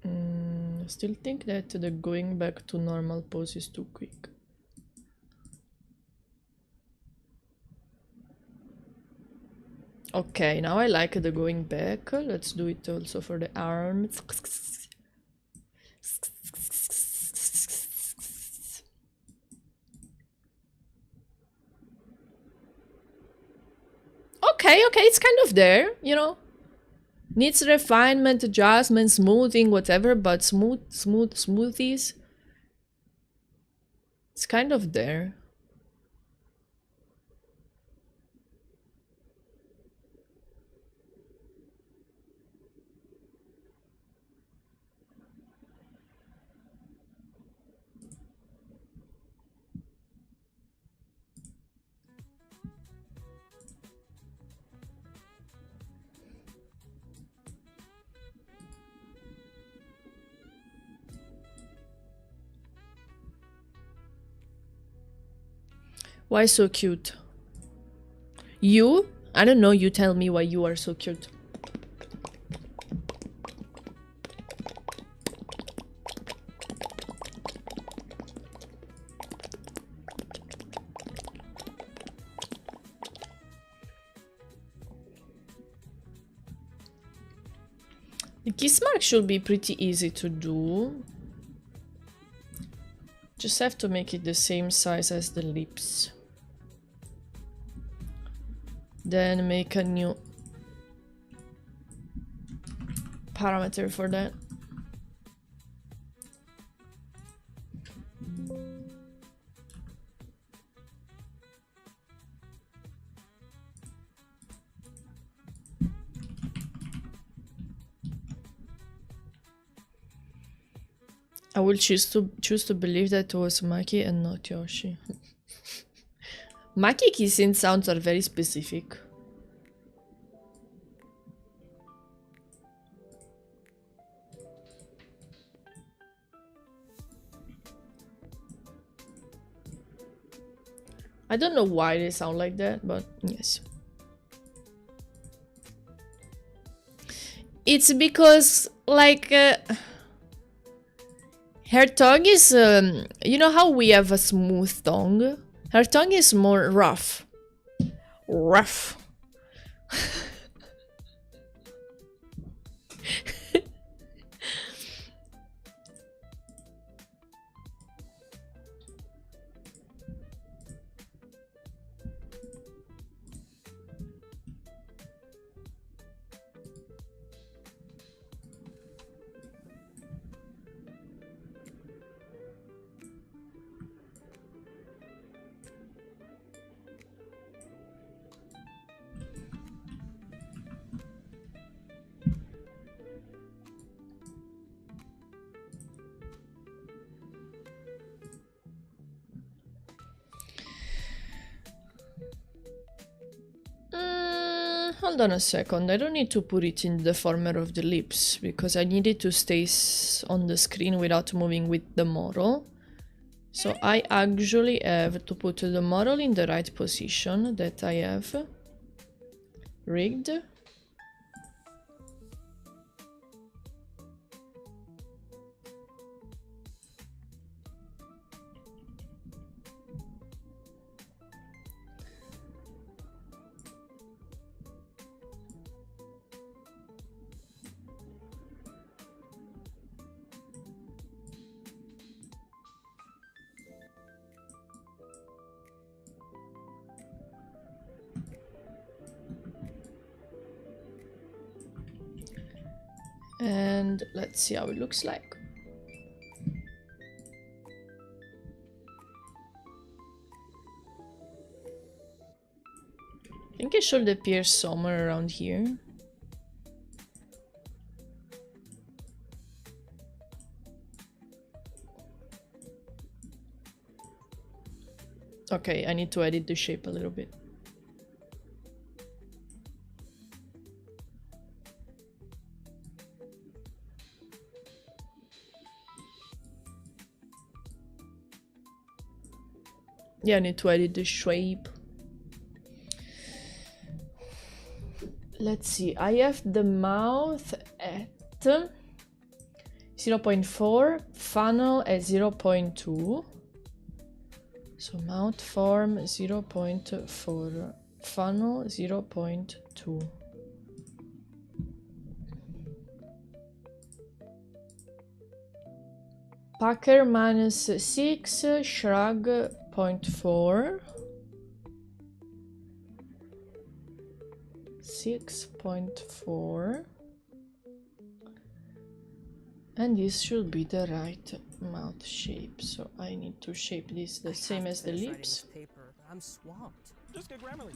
I still think that the going back to normal pose is too quick. Okay, now I like the going back. Let's do it also for the arms. Okay, it's kind of there, you know. Needs refinement, adjustment, smoothing, whatever, but smoothies. It's kind of there. Why so cute? You? I don't know, you tell me why you are so cute. The kiss mark should be pretty easy to do. Just have to make it the same size as the lips. Then make a new parameter for that. I will choose to believe that it was Maki and not Yoshi. Maki kissing sounds are very specific. I don't know why they sound like that, but yes. It's because, like, her tongue is, you know how we have a smooth tongue? Her tongue is more rough. Rough. Hold on a second, I don't need to put it in the former of the lips because I need it to stay on the screen without moving with the model. So I actually have to put the model in the right position that I have rigged. And let's see how it looks like. I think it should appear somewhere around here. Okay, I need to edit the shape a little bit. Yeah, I need to edit the shape. Let's see, I have the mouth at 0.4, funnel at 0.2. So mouth form 0.4, funnel 0.2. Packer -6, shrug 0.4. 6.4. And this should be the right mouth shape. So I need to shape this the same as the lips. I'm swamped. Just get Grammarly.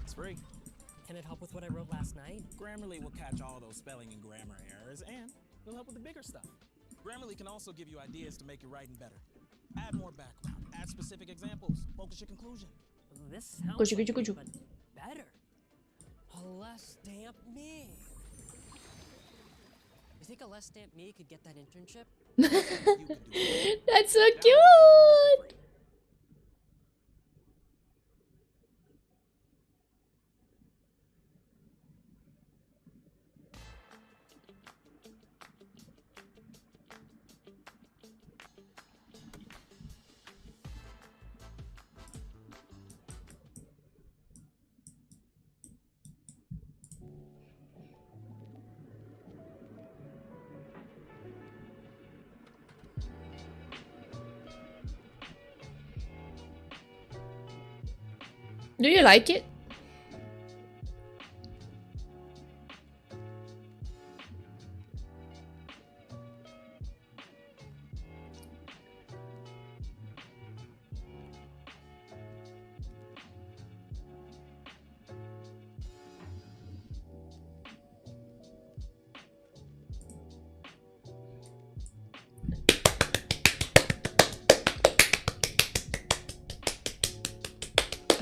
It's free. Can it help with what I wrote last night? Grammarly will catch all those spelling and grammar errors, and it'll help with the bigger stuff. Grammarly can also give you ideas to make your writing better. Add more background, add specific examples, focus your conclusion. This sounds like me, but better. A less damp me. You think a less damp me could get that internship? That's so cute! Do you like it?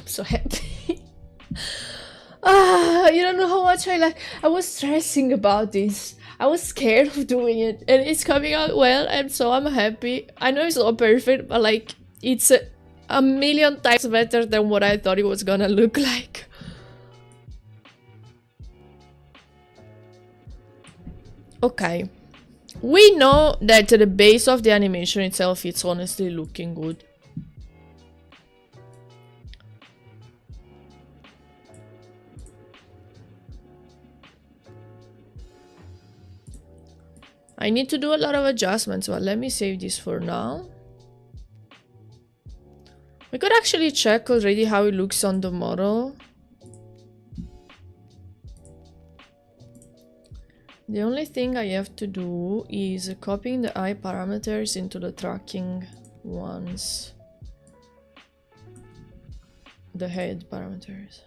So happy. You don't know how much I was stressing about this. I was scared of doing it, and it's coming out well, and so I'm happy. I know it's not perfect, but like it's a million times better than what I thought it was gonna look like. Okay, we know that the base of the animation itself is honestly looking good. I need to do a lot of adjustments, but let me save this for now. We could actually check already how it looks on the model. The only thing I have to do is copying the eye parameters into the tracking ones. The head parameters.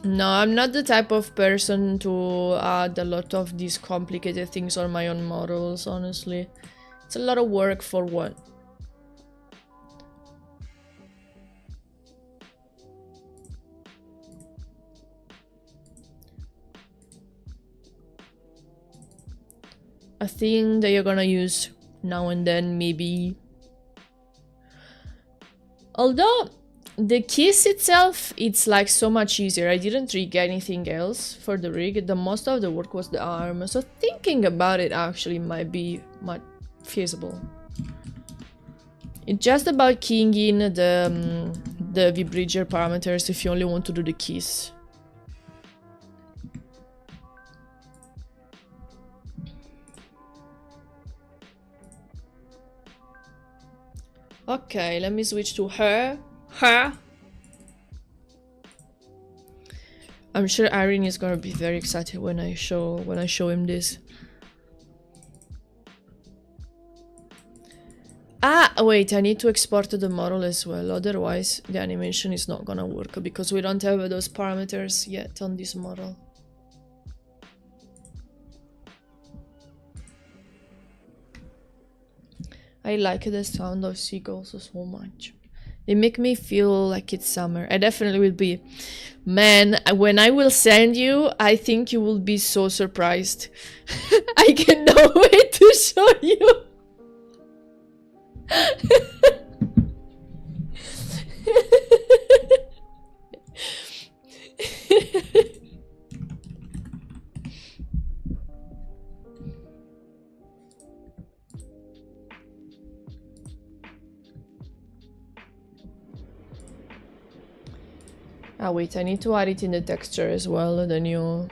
No, I'm not the type of person to add a lot of these complicated things on my own models, honestly. It's a lot of work for what? A thing that you're gonna use now and then, maybe. Although the kiss itself, it's like so much easier. I didn't rig anything else for the rig. The most of the work was the arm. So thinking about it actually might be much feasible. It's just about keying in the vBridger parameters if you only want to do the kiss. Okay, let me switch to her. I'm sure Aerin is gonna be very excited when I show him this. Ah, wait, I need to export the model as well, otherwise the animation is not gonna work because we don't have those parameters yet on this model. I like the sound of seagulls so much. They make me feel like it's summer. I definitely will be. Man, when I will send you, I think you will be so surprised. I cannot wait to show you. Ah, wait, I need to add it in the texture as well, the new.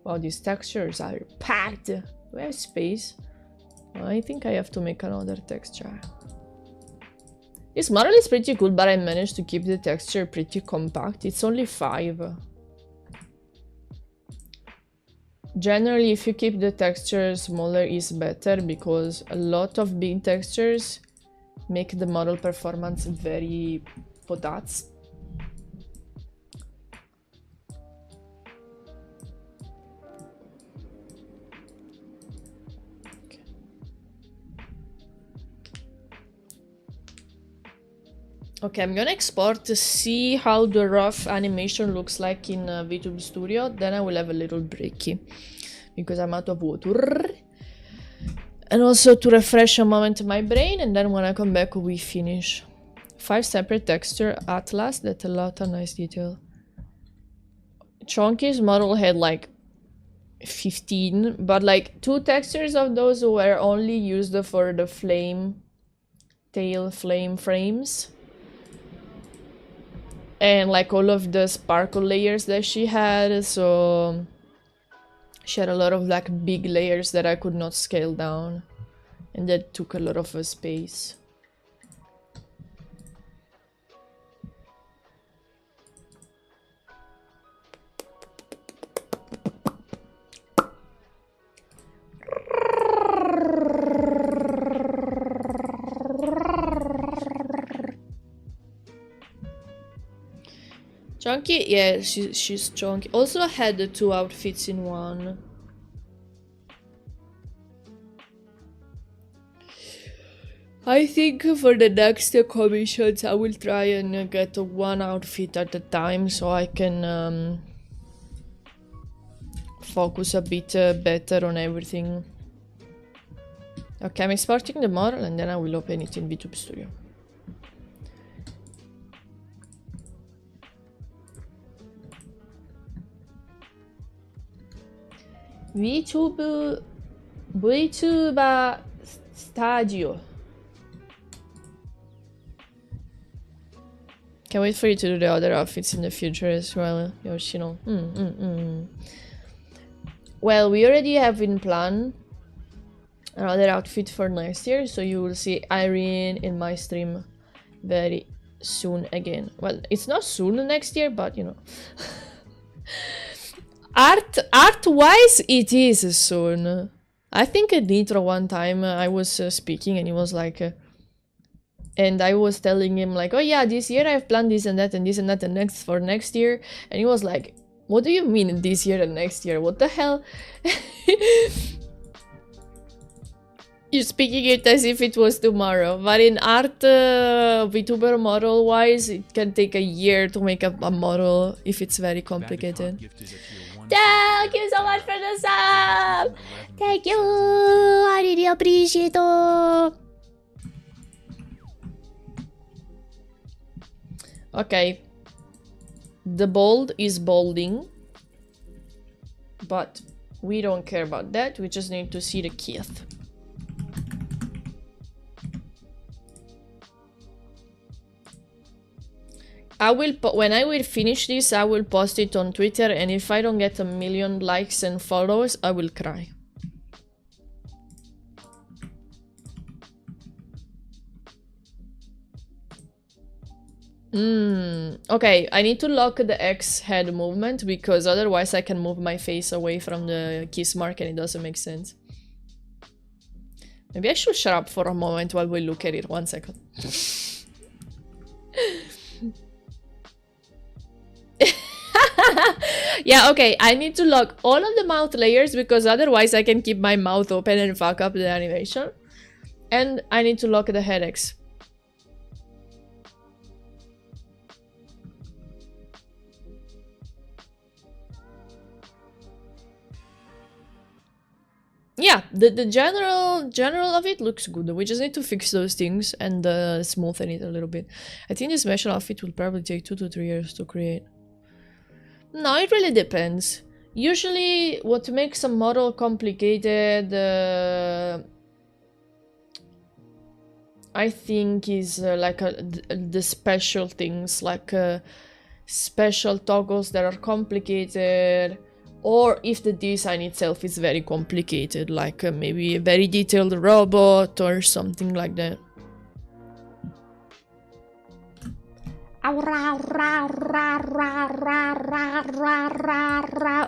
Wow, these textures are packed. Do I have space? I think I have to make another texture. This model is pretty cool, but I managed to keep the texture pretty compact. It's only 5. Generally, if you keep the texture smaller is better because a lot of big textures make the model performance very potats. Okay, I'm gonna export to see how the rough animation looks like in VTube Studio. Then I will have a little breaky because I'm out of water. And also to refresh a moment my brain, and then when I come back we finish. 5 separate texture atlas, that's a lot of nice detail. Chonky's model had like 15, but like 2 textures of those were only used for the tail flame frames. And like all of the sparkle layers that she had, so she had a lot of like big layers that I could not scale down, and that took a lot of space. Chunky? Yeah, she's chunky. Also had the 2 outfits in one. I think for the next commissions I will try and get 1 outfit at a time so I can focus a bit better on everything. Okay, I'm exporting the model and then I will open it in VTube Studio. VTuber Stadio. Can't wait for you to do the other outfits in the future as well, Yoshino. Well, we already have in plan another outfit for next year, so you will see Aerin in my stream very soon again. Well, it's not soon next year, but you know. Art-wise, it is soon. I think at Nitro one time I was speaking and he was like, and I was telling him like, oh yeah, this year I've planned this and that and this and that and next for next year. And he was like, what do you mean this year and next year? What the hell? You're speaking it as if it was tomorrow. But in art, VTuber model wise, it can take a year to make up a model if it's very complicated. Thank you so much for the sub! Thank you! I really appreciate it! Okay. The bold is bolding. But we don't care about that. We just need to see the Keith. When I will finish this, I will post it on Twitter, and if I don't get 1 million likes and follows, I will cry. Okay, I need to lock the X head movement, because otherwise I can move my face away from the kiss mark and it doesn't make sense. Maybe I should shut up for a moment while we look at it. 1 second. Yeah, okay, I need to lock all of the mouth layers because otherwise I can keep my mouth open and fuck up the animation. And I need to lock the head X. Yeah, the general of it looks good. We just need to fix those things and smoothen it a little bit. I think this special outfit will probably take 2 to 3 years to create. No, it really depends. Usually, what makes a model complicated, I think, is like the special things, like special toggles that are complicated, or if the design itself is very complicated, like maybe a very detailed robot or something like that.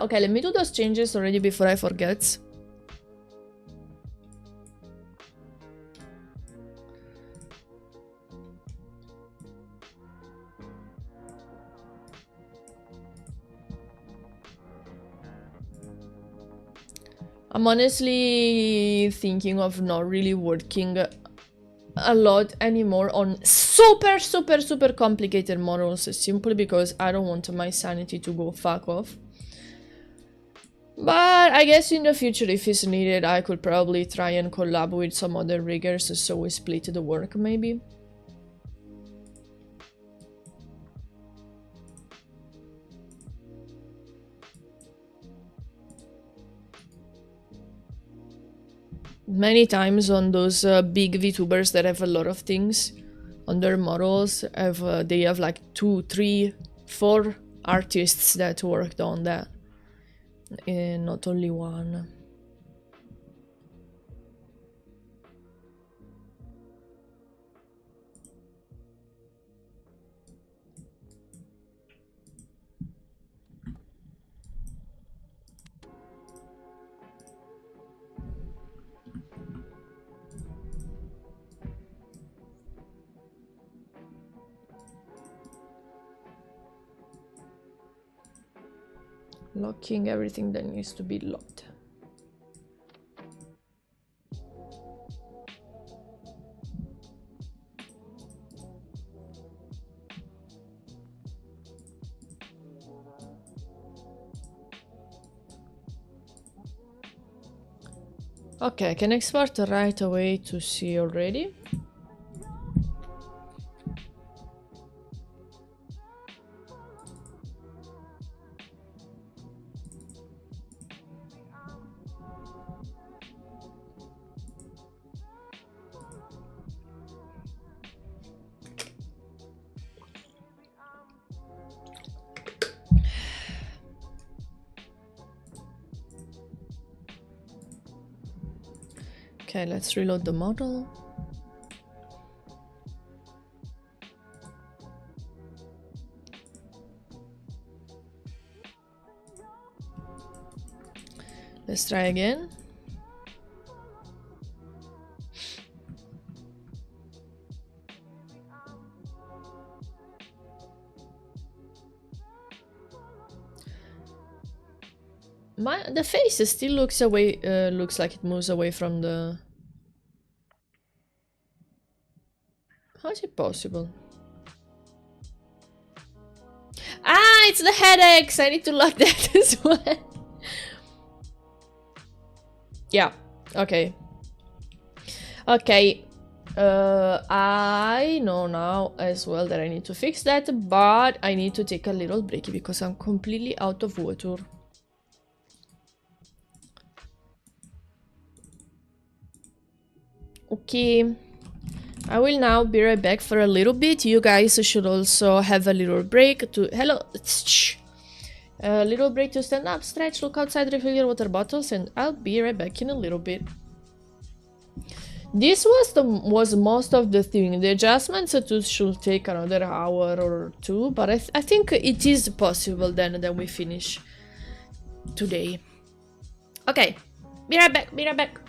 Okay, let me do those changes already before I forget. I'm honestly thinking of not really working a lot anymore on super complicated models, simply because I don't want my sanity to go fuck off. But I guess in the future, if it's needed, I could probably try and collab with some other riggers, so we split the work maybe. Many times on those big VTubers that have a lot of things on their models, they have like 2, 3, 4 artists that worked on that, and not only one. Locking everything that needs to be locked. Okay, I can export right away to see already. Okay, let's reload the model. Let's try again. the face still looks away. Looks like it moves away from the. How is it possible? Ah, it's the headaches. I need to lock that as well. Yeah. Okay. Okay. I know now as well that I need to fix that, but I need to take a little break because I'm completely out of water. Okay. I will now be right back for a little bit. You guys should also have a little break to... Hello! A little break to stand up, stretch, look outside, refill your water bottles, and I'll be right back in a little bit. This was most of the thing. The adjustments should take another hour or two, but I think it is possible then that we finish today. Okay, be right back, be right back.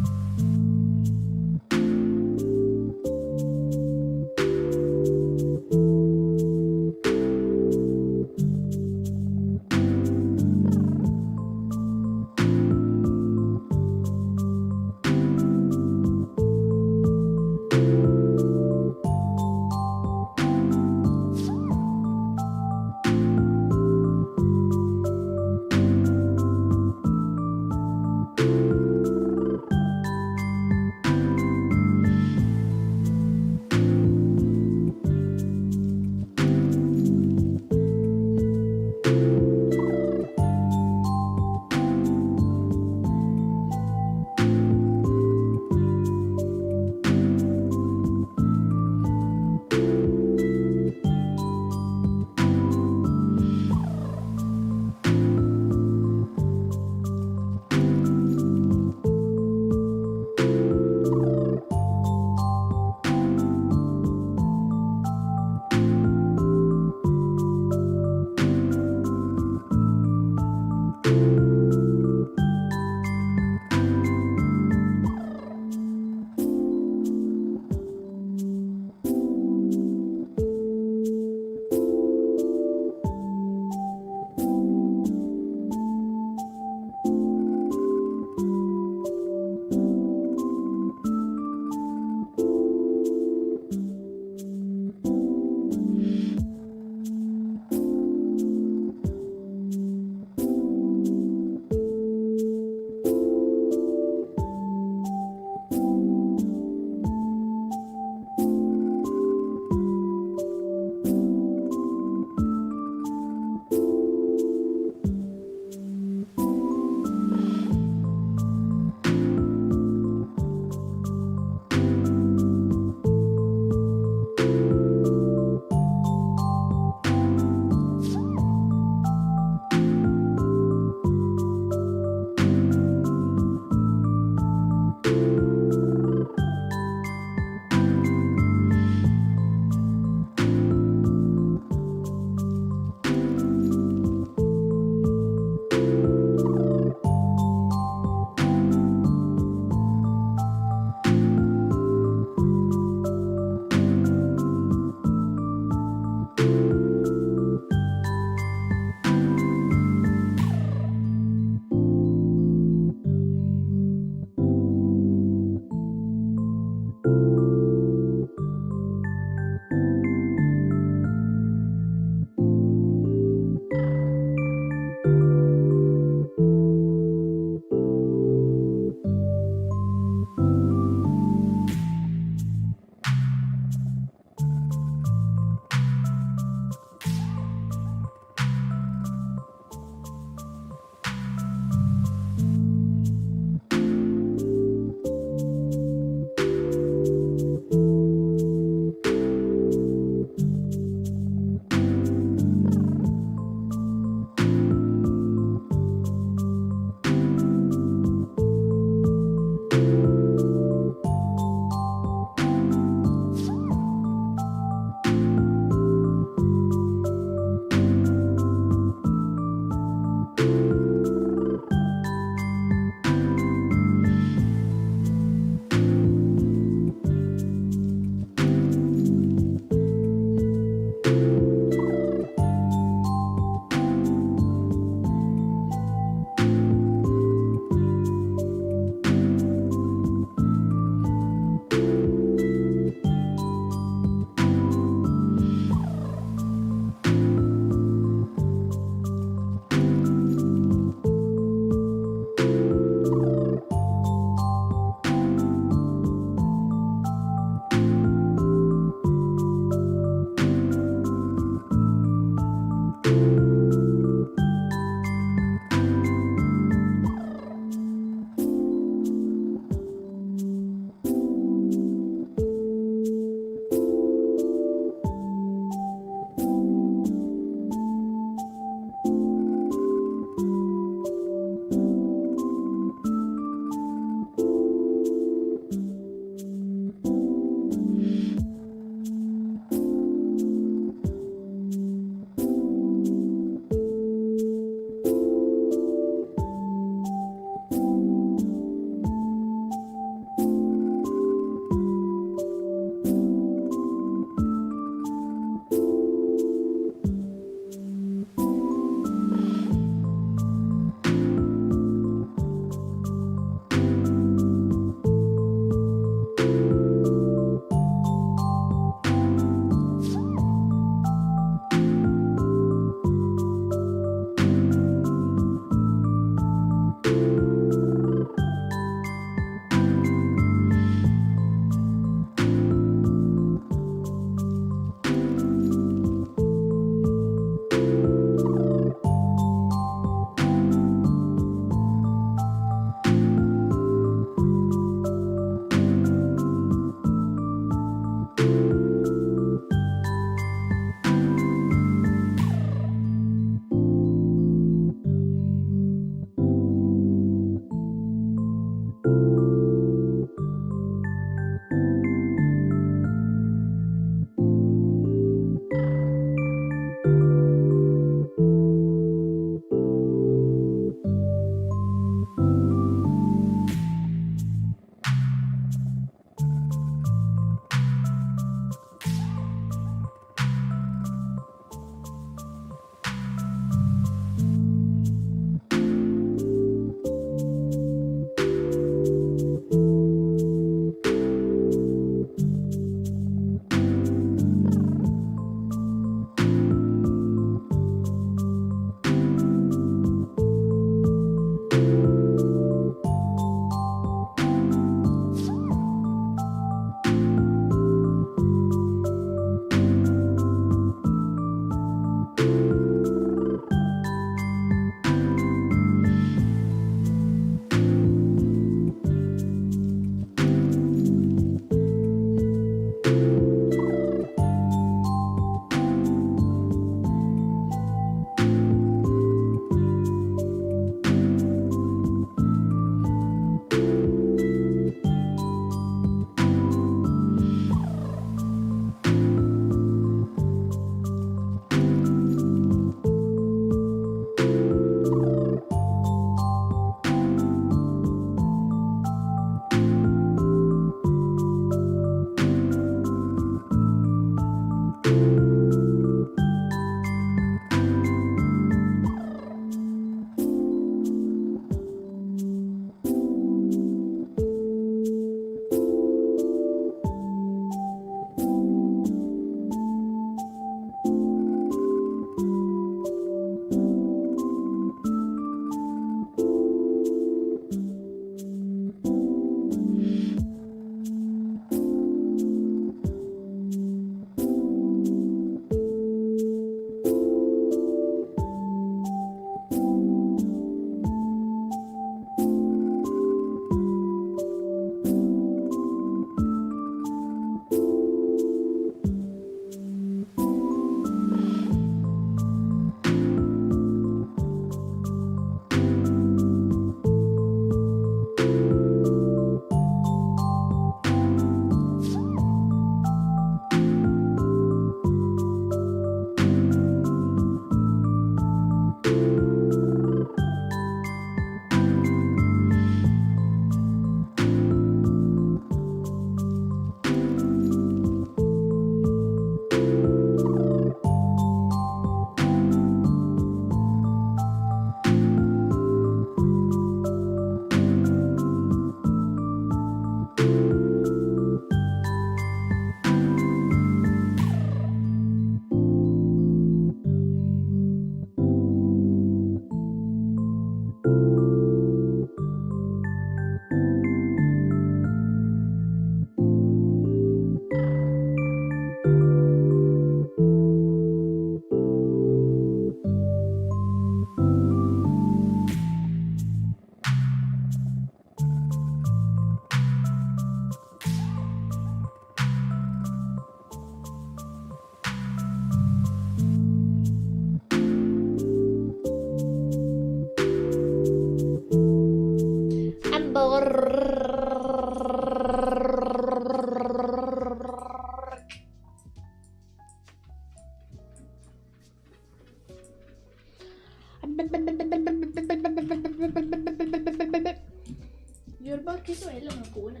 Your bark is well, Makuna.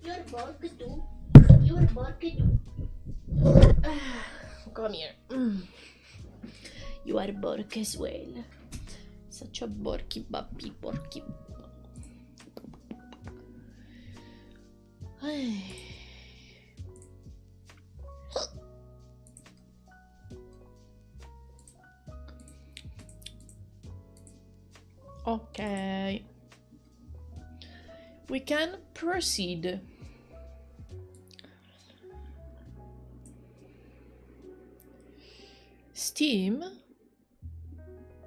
Your bark too. Your bark too. Come here. You are bark as well. Such a barky bappy porky. Okay. We can proceed. Steam?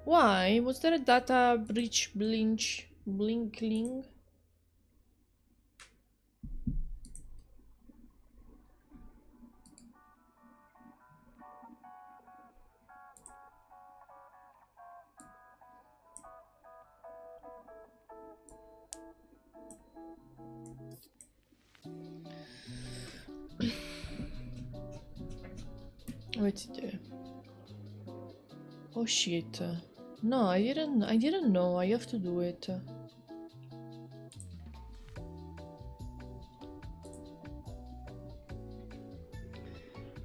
Why? Was there a data breach blinkling? What's there? Oh shit. No, I didn't know. I have to do it.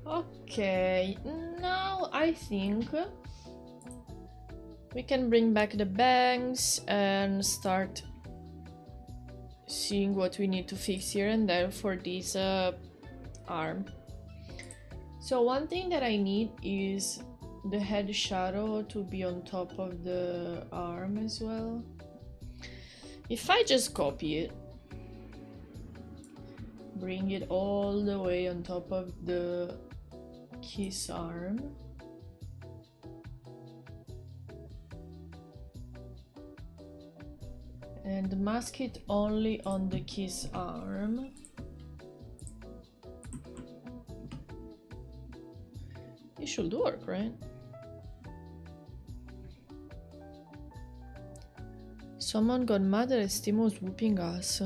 Okay, now I think we can bring back the banks and start seeing what we need to fix here and there for this arm. So one thing that I need is the head shadow to be on top of the arm as well. If I just copy it, bring it all the way on top of the kiss arm, and mask it only on the kiss arm. It should work, right? Someone got mad that Steam was whooping us.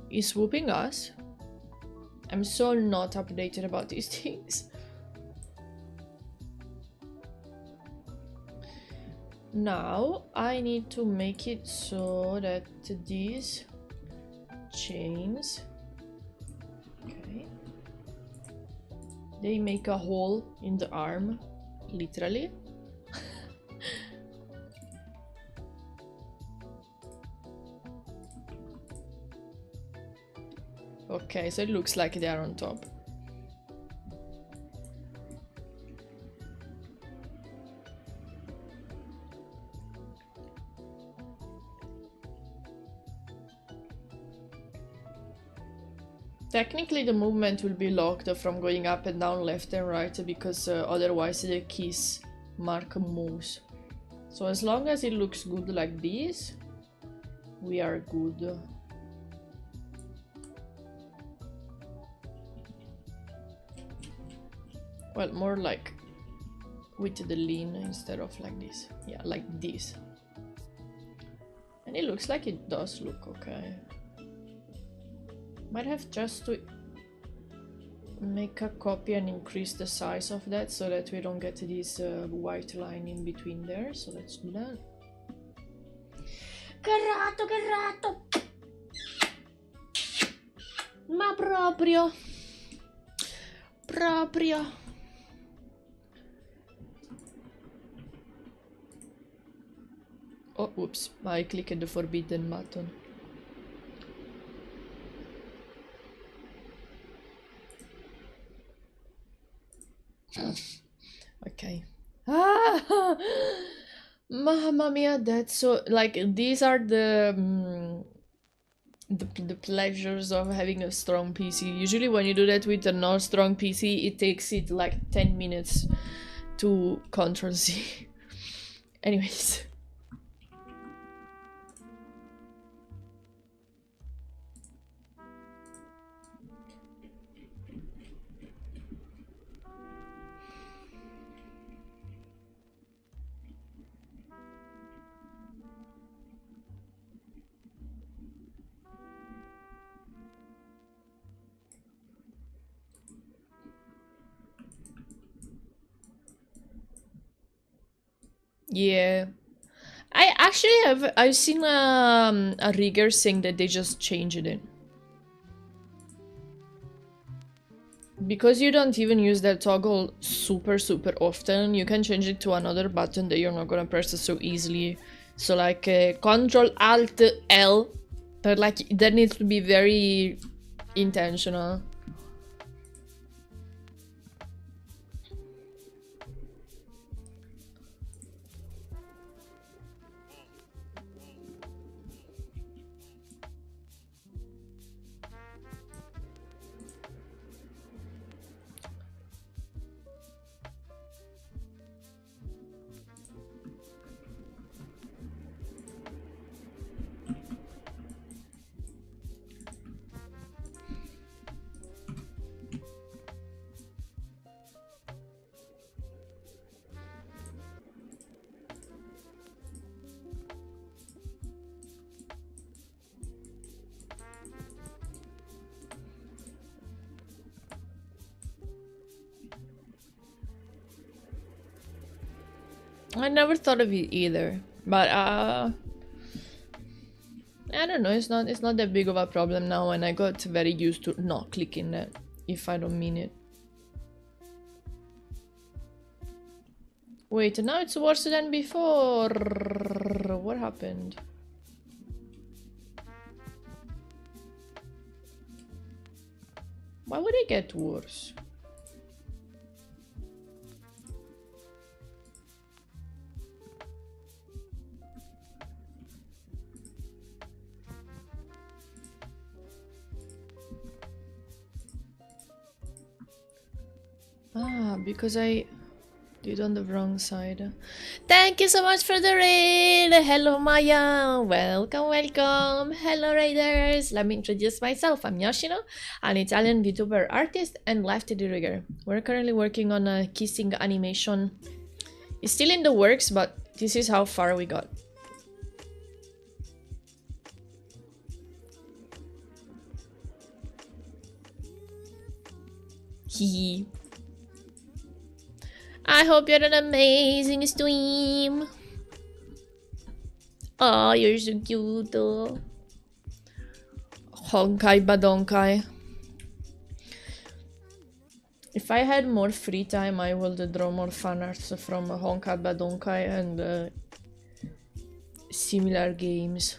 Is whooping us? I'm so not updated about these things. Now I need to make it so that these chains, okay, they make a hole in the arm, literally. Okay, so it looks like they are on top. Technically the movement will be locked from going up and down, left and right, because otherwise the kiss mark moves. So as long as it looks good like this, we are good. Well, more like with the lean instead of like this. Yeah, like this. And it looks like it does look okay. Might have just to make a copy and increase the size of that so that we don't get this white line in between there. So let's do that. Che ratto, che ratto! Ma proprio! Proprio! Oh, whoops, I clicked the forbidden button. Okay. Ah! Mamma mia, that's so... Like, these are the pleasures of having a strong PC. Usually when you do that with a non-strong PC, it takes it like 10 minutes to Ctrl Z. Anyways. Yeah. I actually I've seen a rigger saying that they just changed it. Because you don't even use that toggle super often, you can change it to another button that you're not gonna press it so easily. So like Control Alt L, but like that needs to be very intentional. I never thought of it either, but I don't know. It's not that big of a problem now, and I got very used to not clicking that if I don't mean it. Wait, now it's worse than before. What happened? Why would it get worse? Ah, because I did on the wrong side. Thank you so much for the raid! Hello Maya! Welcome! Hello raiders! Let me introduce myself. I'm Yoshino, an Italian VTuber artist and lefty rigger. We're currently working on a kissing animation. It's still in the works, but this is how far we got. Hee. I hope you're an amazing stream. Oh, you're so cute. Honkai badonkai. If I had more free time, I would draw more fan arts from Honkai badonkai and similar games.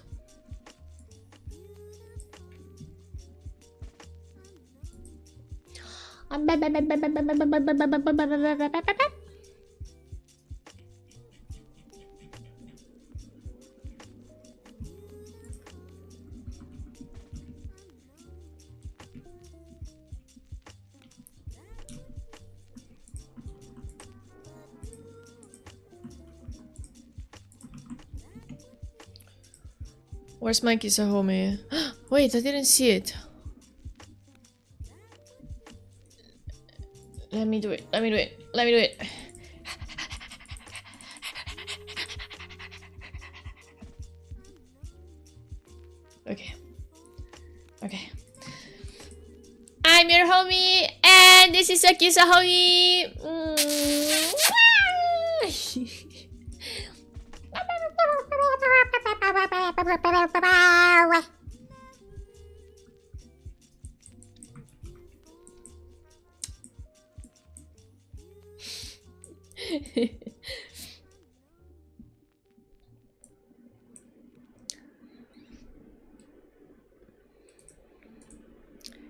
Where's my Kisahome? Wait, I didn't see it. Let me do it. Let me do it. Let me do it. Okay. Okay. I'm your homie, and this is a Kisahome.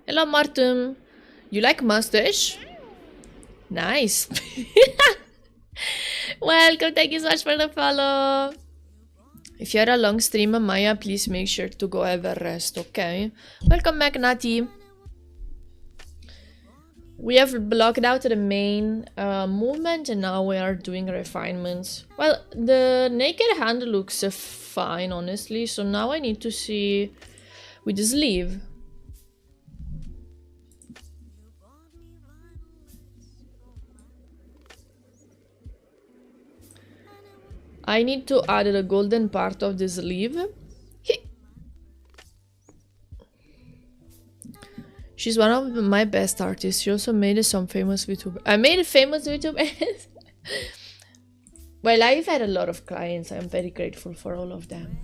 Hello, Martin. You like mustache? Nice. Welcome. Thank you so much for the follow. If you had a long stream, Maya, please make sure to go have a rest, okay? Welcome back, Nati. We have blocked out the main movement and now we are doing refinements. Well, the naked hand looks fine, honestly, so now I need to see with the sleeve. I need to add the golden part of the sleeve. She's one of my best artists. She also made some famous VTuber. I made famous VTubers. Well, I've had a lot of clients. I'm very grateful for all of them.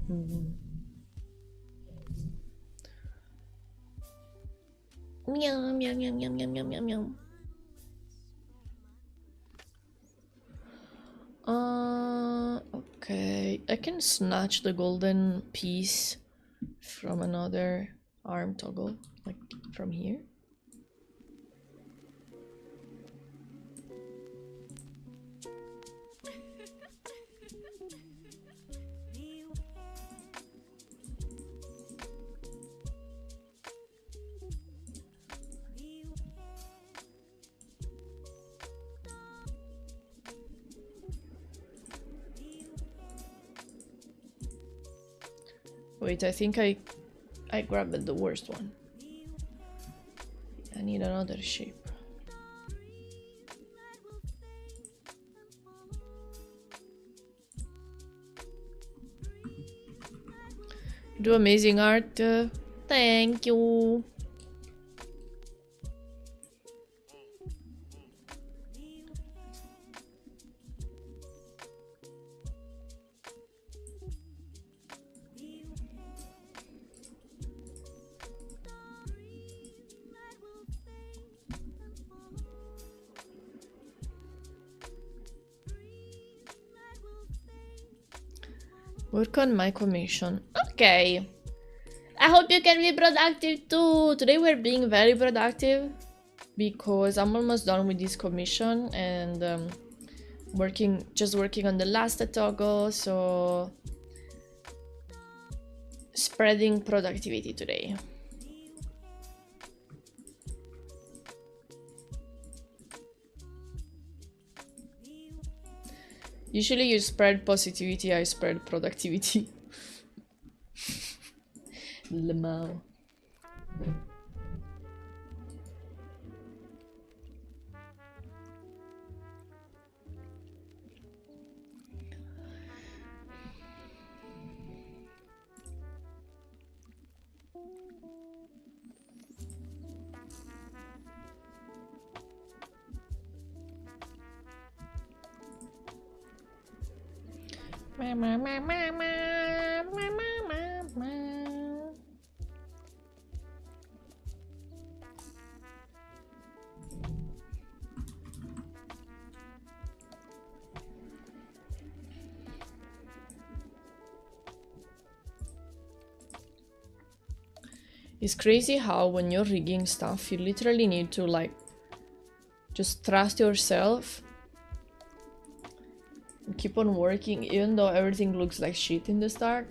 Meow, meow, meow, meow, meow, meow, meow, meow. Okay. I can snatch the golden piece from another arm toggle, like from here. Wait, I think I grabbed the worst one. I need another shape. Do amazing art. Thank you. Work on my commission. Okay. I hope you can be productive too. Today we're being very productive because I'm almost done with this commission and just working on the last toggle, so spreading productivity today. Usually you spread positivity, I spread productivity. Lemao. It's crazy how when you're rigging stuff, you literally need to like just trust yourself and keep on working even though everything looks like shit in the start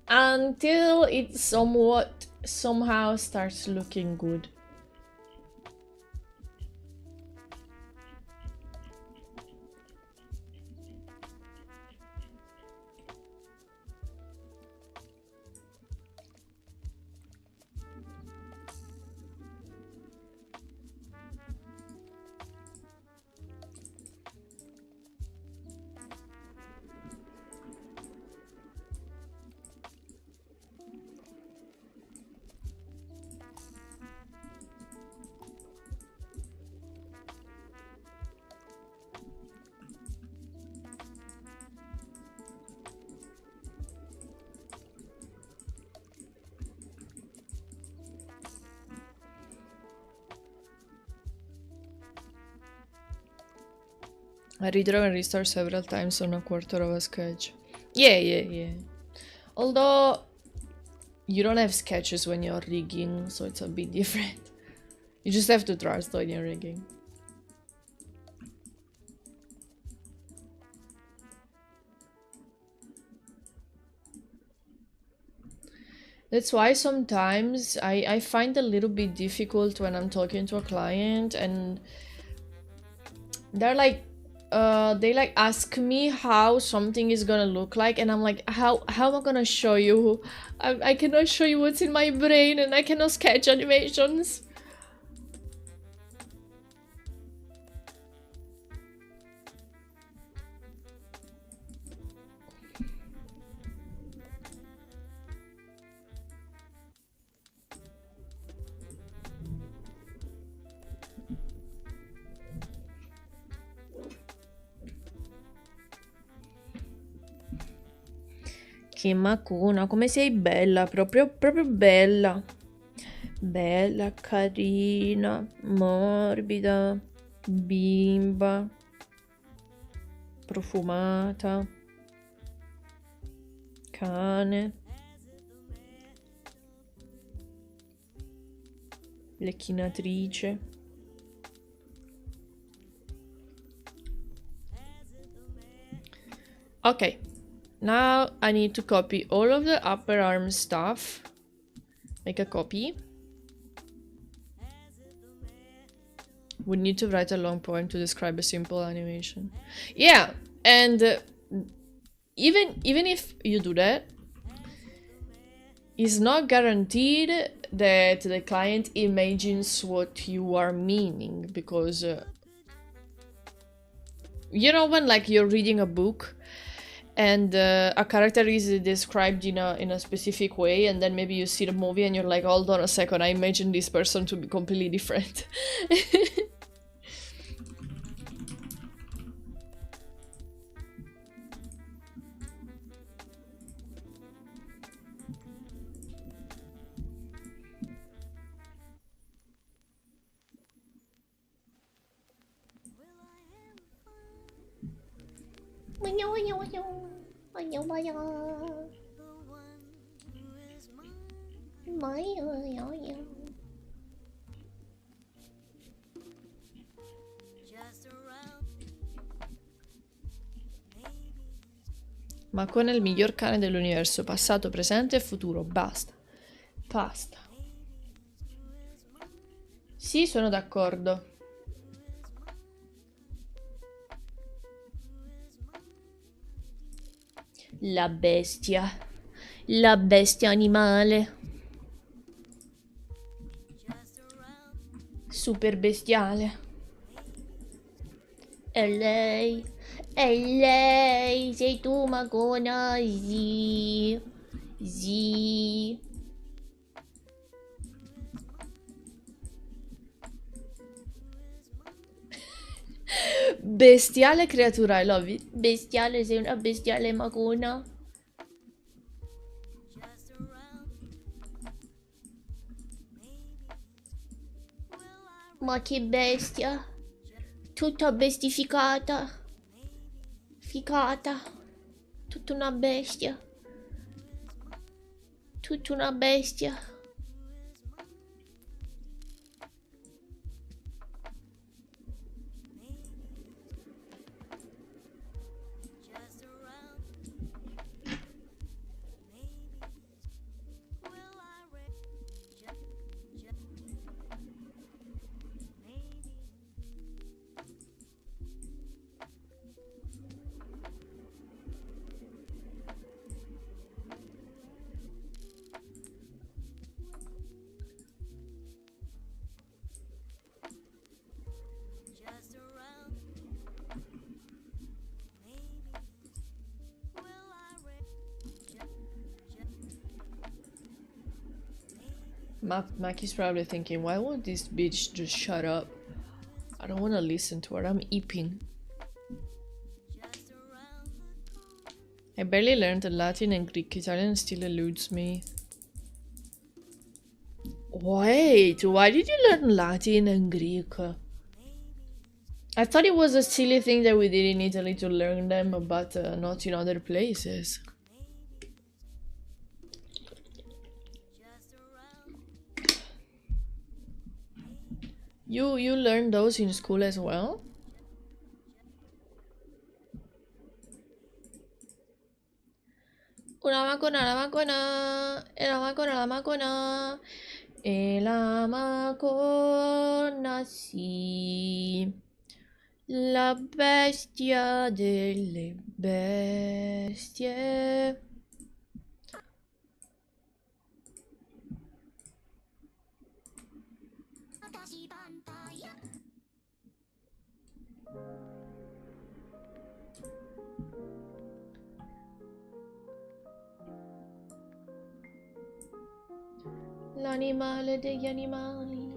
until it somehow starts looking good. I redraw and restart several times on a quarter of a sketch. Yeah. Although you don't have sketches when you're rigging, so it's a bit different. You just have to trust when you're rigging. That's why sometimes I find it a little bit difficult when I'm talking to a client and they're like, they like ask me how something is gonna look like, and I'm like, how am I gonna show you? I cannot show you what's in my brain, and I cannot sketch animations. Che macuna, come sei bella, proprio bella. Bella, carina, morbida, bimba, profumata, cane, lecchinatrice. Okay, now I need to copy all of the upper arm stuff. Make a copy. We need to write a long poem to describe a simple animation. Yeah, and even if you do that, it's not guaranteed that the client imagines what you are meaning, because you know when like you're reading a book and a character is described in a specific way, and then maybe you see the movie and you're like, hold on a second, I imagine this person to be completely different. Ma con il miglior cane dell'universo, passato, presente e futuro, basta. Basta. Sì, sono d'accordo. La bestia animale. Super bestiale. È lei, sei tu Magona, sì, sì. Bestiale creatura, I love it. Bestiale, sei una bestiale Magona. Ma che bestia. Tutta bestificata. Ficata. Tutta una bestia. Tutta una bestia. Maki's probably thinking, why won't this bitch just shut up? I don't want to listen to her, I'm eeping. I barely learned Latin and Greek, Italian still eludes me. Wait, why did you learn Latin and Greek? I thought it was a silly thing that we did in Italy to learn them, but not in other places. You learned those in school as well? Una macona, la macona, e la macona, la macona, e la macona, sì, la bestia delle bestie. L'animale degli animali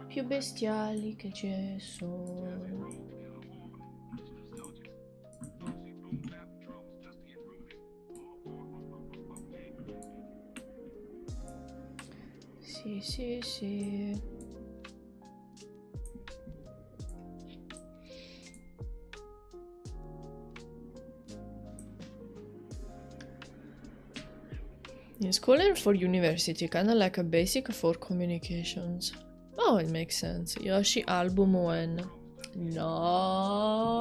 più bestiali che ci sono. See. In school and for university, kinda like a basic for communications. Oh, it makes sense. Yoshi album when? No.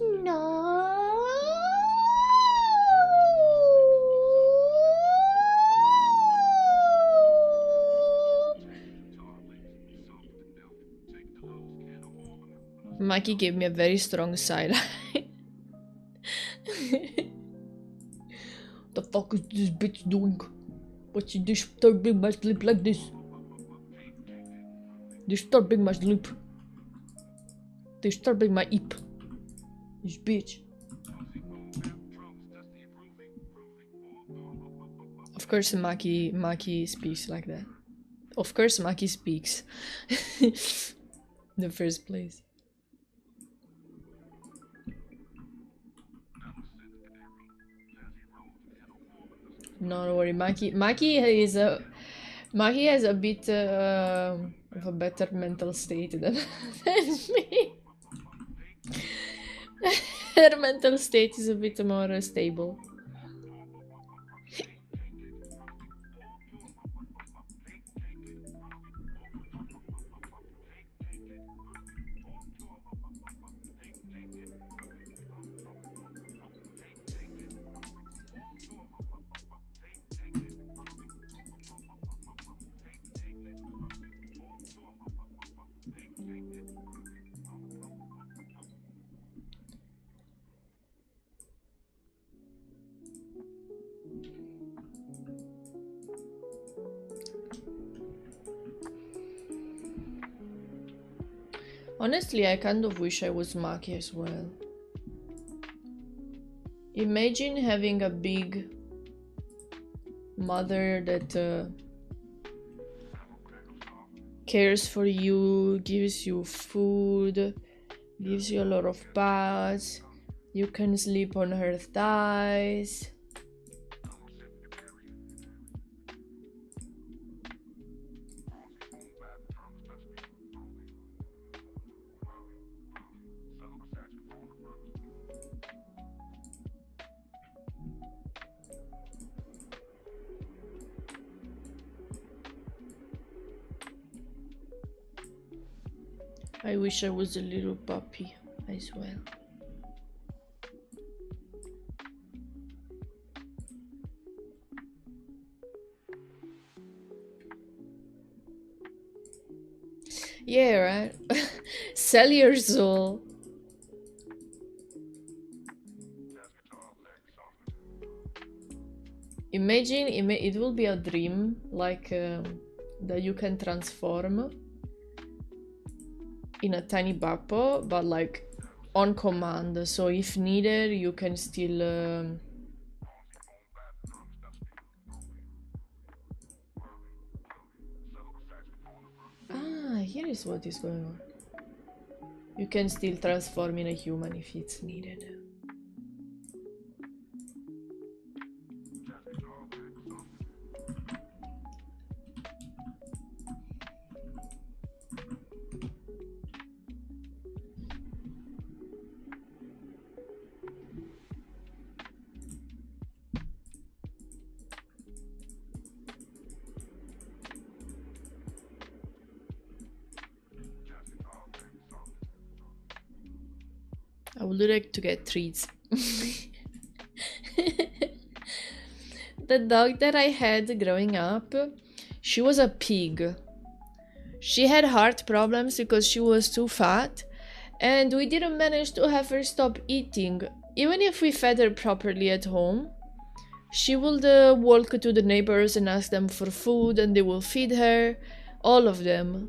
No. Maki gave me a very strong side eye. The fuck is this bitch doing? What's she disturbing my sleep like this? Disturbing my sleep. Disturbing my hip. This bitch. Of course Maki speaks like that. Of course Maki speaks. In the first place. No, don't worry. Maki has a bit of a better mental state than me. Her mental state is a bit more stable. Honestly, I kind of wish I was Maki as well. Imagine having a big mother that cares for you, gives you food, gives you a lot of baths, you can sleep on her thighs. I wish I was a little puppy as well. Yeah, right? Sell your soul. Imagine it will be a dream like that you can transform in a tiny bappo, but like on command, so if needed you can still here is what is going on. You can still transform in a human if it's needed. I would like to get treats. The dog that I had growing up, she was a pig. She had heart problems because she was too fat, and we didn't manage to have her stop eating. Even if we fed her properly at home, She would walk to the neighbors and ask them for food, and they will feed her, all of them.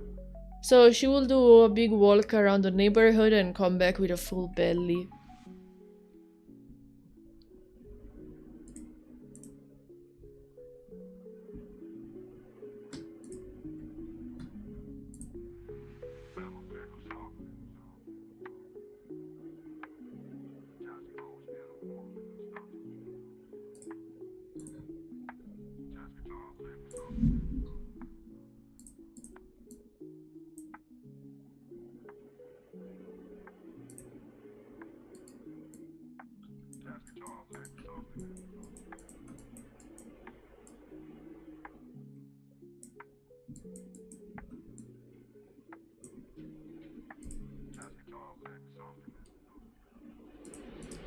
So she will do a big walk around the neighborhood and come back with a full belly.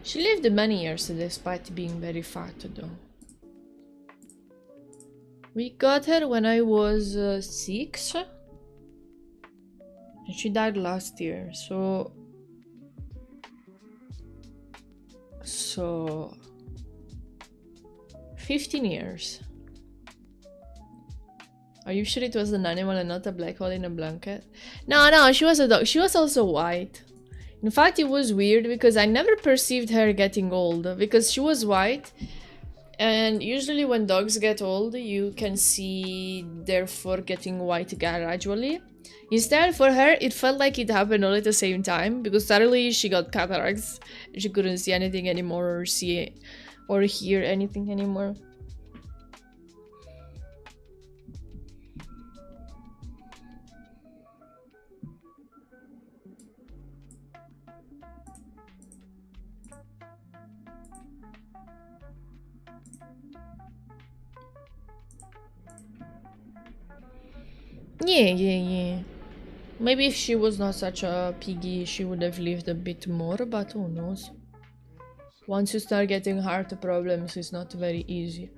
She lived many years despite being very fat though. We got her when I was 6 and she died last year, so 15 years. Are you sure it was an animal and not a black hole in a blanket? No, she was a dog. She was also white. In fact, it was weird because I never perceived her getting old because she was white. And usually when dogs get old, you can see their fur getting white gradually. Instead, for her, it felt like it happened all at the same time because suddenly she got cataracts. She couldn't see anything anymore or see or hear anything anymore. Yeah. Maybe if she was not such a piggy, she would have lived a bit more, but who knows? Once you start getting heart problems, it's not very easy.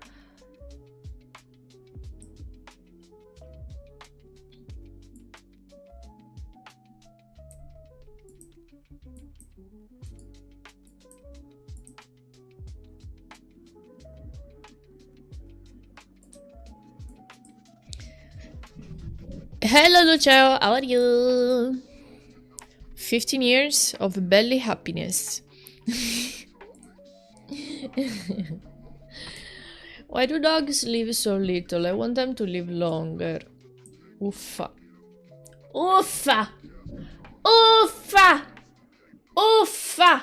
Hello Lucio, how are you? 15 years of belly happiness. Why do dogs live so little? I want them to live longer. Uffa. Uffa! Uffa! Uffa!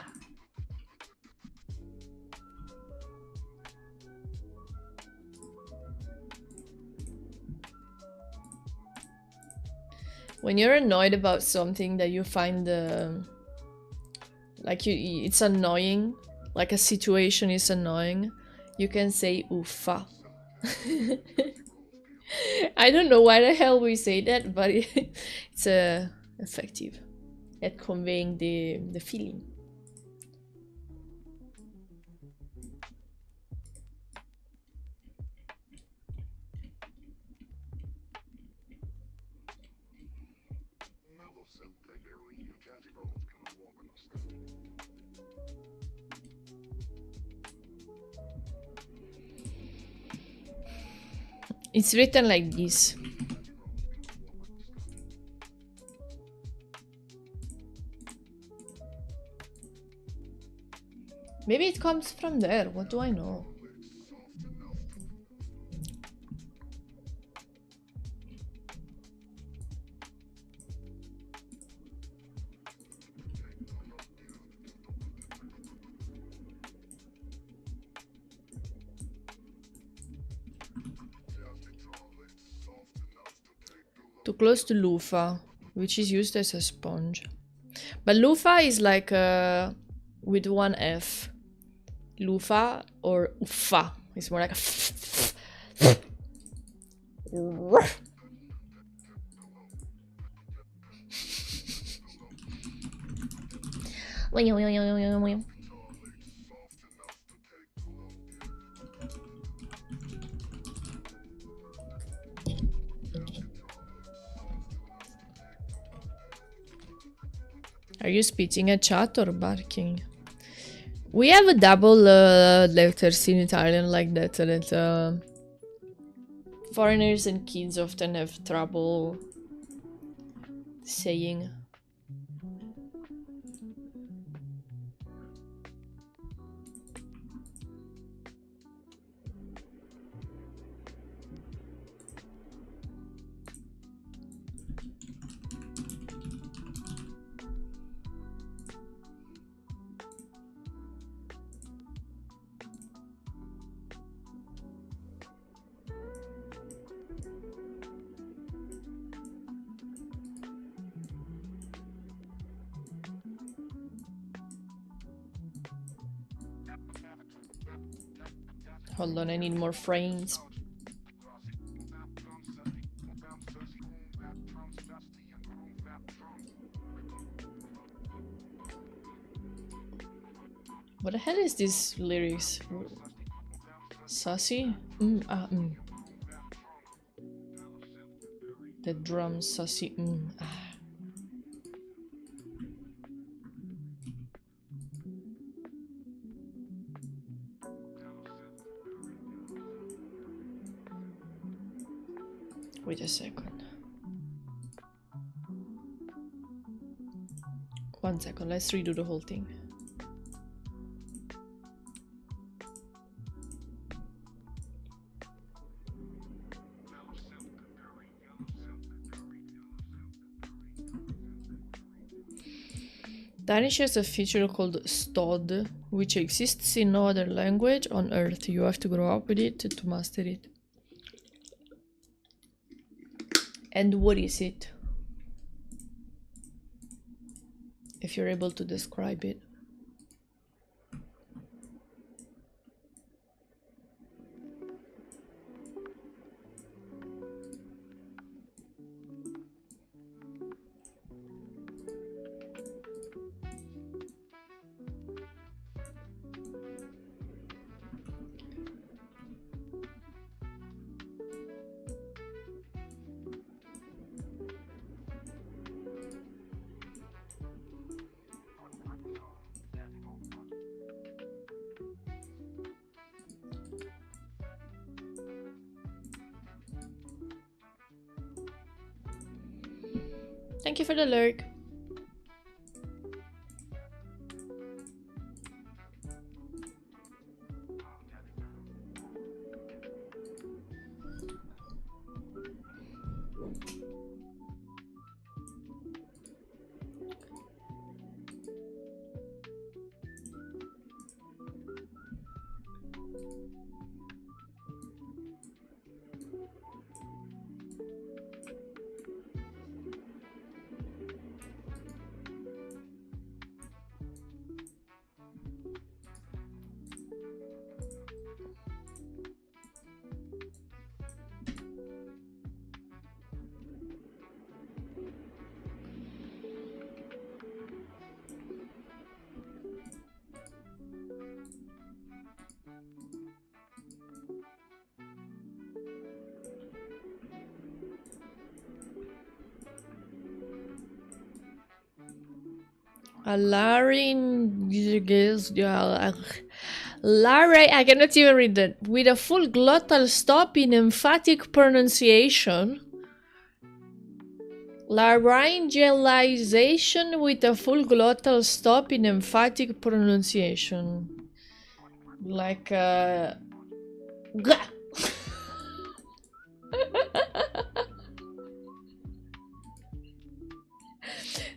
When you're annoyed about something that you find like it's annoying, like a situation is annoying, you can say uffa. I don't know why the hell we say that, but it's effective at conveying the feeling. It's written like this. Maybe it comes from there, what do I know? Too close to loofah, which is used as a sponge. But loofah is like with one F. Loofah or uffa. It's more like a Are you spitting at chat or barking? We have a double letters in Italian like that, foreigners and kids often have trouble saying. Hold on, I need more frames. What the hell is this lyrics? Sassy? The drum sassy. Wait a second. 1 second, let's redo the whole thing. Danish has a feature called Stod, which exists in no other language on earth. You have to grow up with it to master it. And what is it? If you're able to describe it. Thank you for the lurk. I cannot even read that. With a full glottal stop in emphatic pronunciation. Laryngealization with a full glottal stop in emphatic pronunciation. Like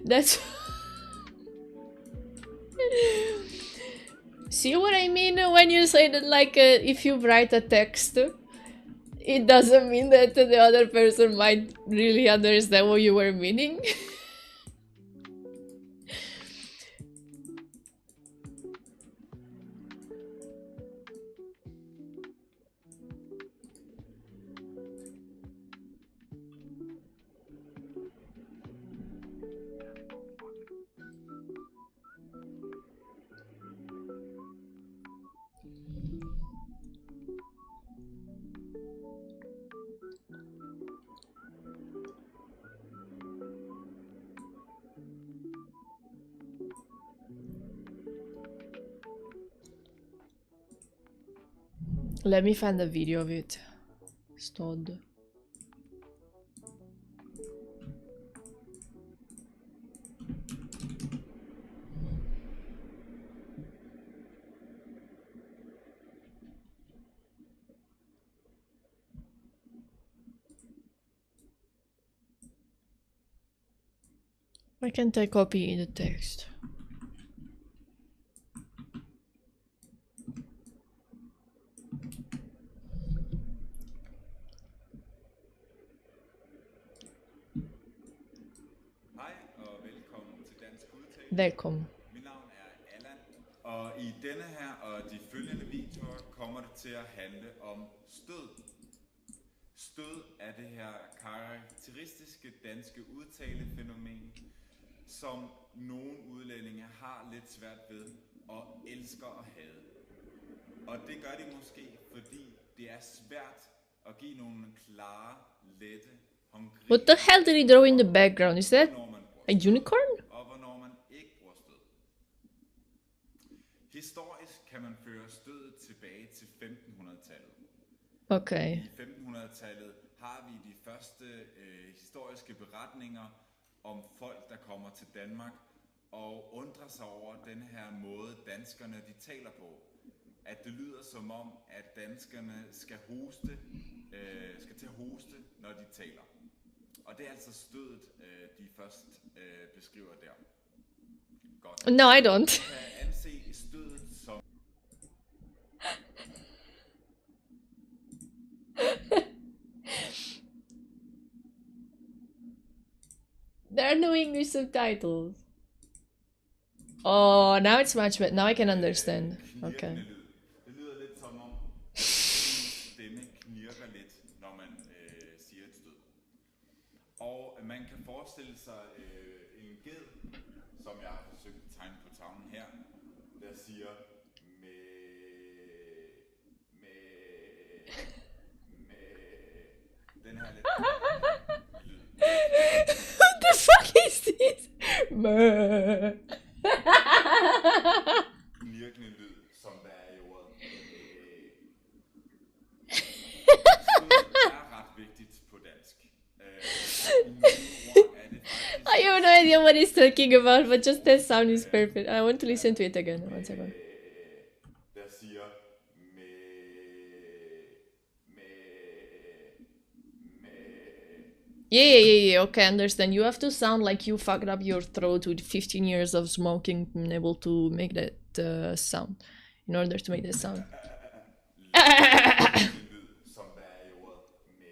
That's See what I mean when you say that, like, if you write a text, it doesn't mean that the other person might really understand what you were meaning. Let me find a video of it. Stod. Why can't I copy the text? Hej og velkommen til Dansk Udtale. Velkommen. Mit navn er Allan, og i denne her og de følgende videoer kommer det til at handle om stød. Stød er det her karakteristiske danske udtalefænomen, som nogle udlændinge har lidt svært ved og elsker at hade. Og det gør de måske, fordi det er svært at give nogle klare, lette, håndgribelige What the hell did he draw in the background? Is that hvornår man bruger a stød, unicorn? og hvornår man ikke bruger stød. Historisk kan man føre stødet tilbage til 1500-tallet. Okay. I 1500-tallet har vi de første historiske beretninger om folk, der kommer til Danmark og undrer sig over den her måde, danskerne de taler på. At det lyder som om, at danskerne skal til at hoste, når de taler. Og det er altså stødet, de først beskriver der. Godt. No, I don't. Kan anse stødet som There are no English subtitles. Oh, now it's much better. Now I can understand. Okay. knirkende lyd. Det lyder lidt som om ens stemme knirker lidt, når man siger et stød. Og man kan forestille sig en ged, som jeg har forsøgt at tegne på tavlen her, der siger med den her lidt lyd. What the fuck is this? Meh. Knirkende lyd, som der er i ordet. Stød er ret vigtigt på dansk. I nogle ord er det faktisk I have no idea what he's talking about, but just that sound is perfect. I want to listen to it again. One second. der siger Yeah. Okay, I understand. You have to sound like you fucked up your throat with 15 years of smoking, and able to make that sound. In order to make that sound. lyd, som der er i ordet med.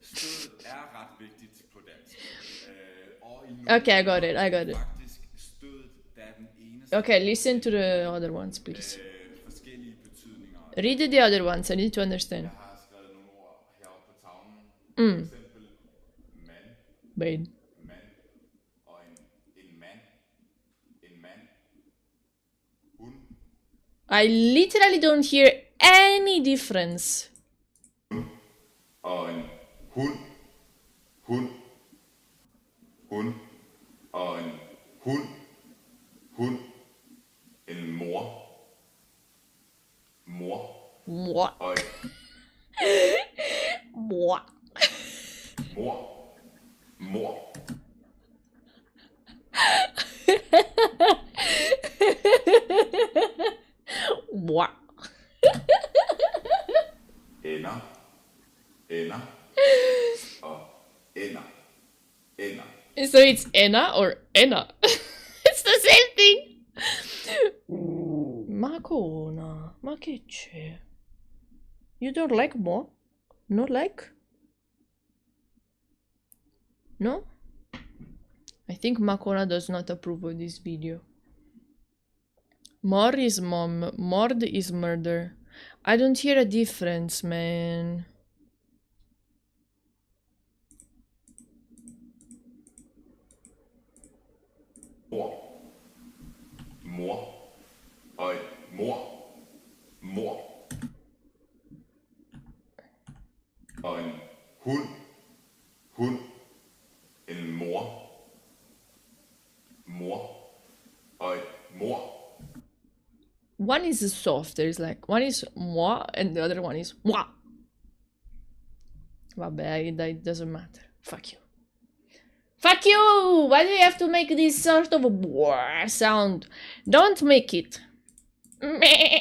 Stødet er ret vigtigt på dansk. Og i nogle Okay, I got it. ord I got it. faktisk stødet, der er den eneste Okay, listen to the other ones, please. forskellige betydninger. Read the other ones. I need to understand. Jeg har skrevet nogle ord heroppe på tavlen. For eksempel mand, Bane. mand og en mand, hun, I literally don't hear any difference. og en hund, hund og en hund, en mor, Mwah. og en Mwah. mor, Mwah. ender og ender. So it's Enna or Enna? It's the same thing. Makona, ma che c'è? You don't like more? No like? No? I think Makona does not approve of this video. More is mom, mord is murder. I don't hear a difference, man. Mor og en mor og en hund, en mor og en mor. one is soft. There's like one is moi and the other one is moi. Vabbè, it doesn't matter. Fuck you. Fuck you! Why do you have to make this sort of sound? Don't make it. Meh.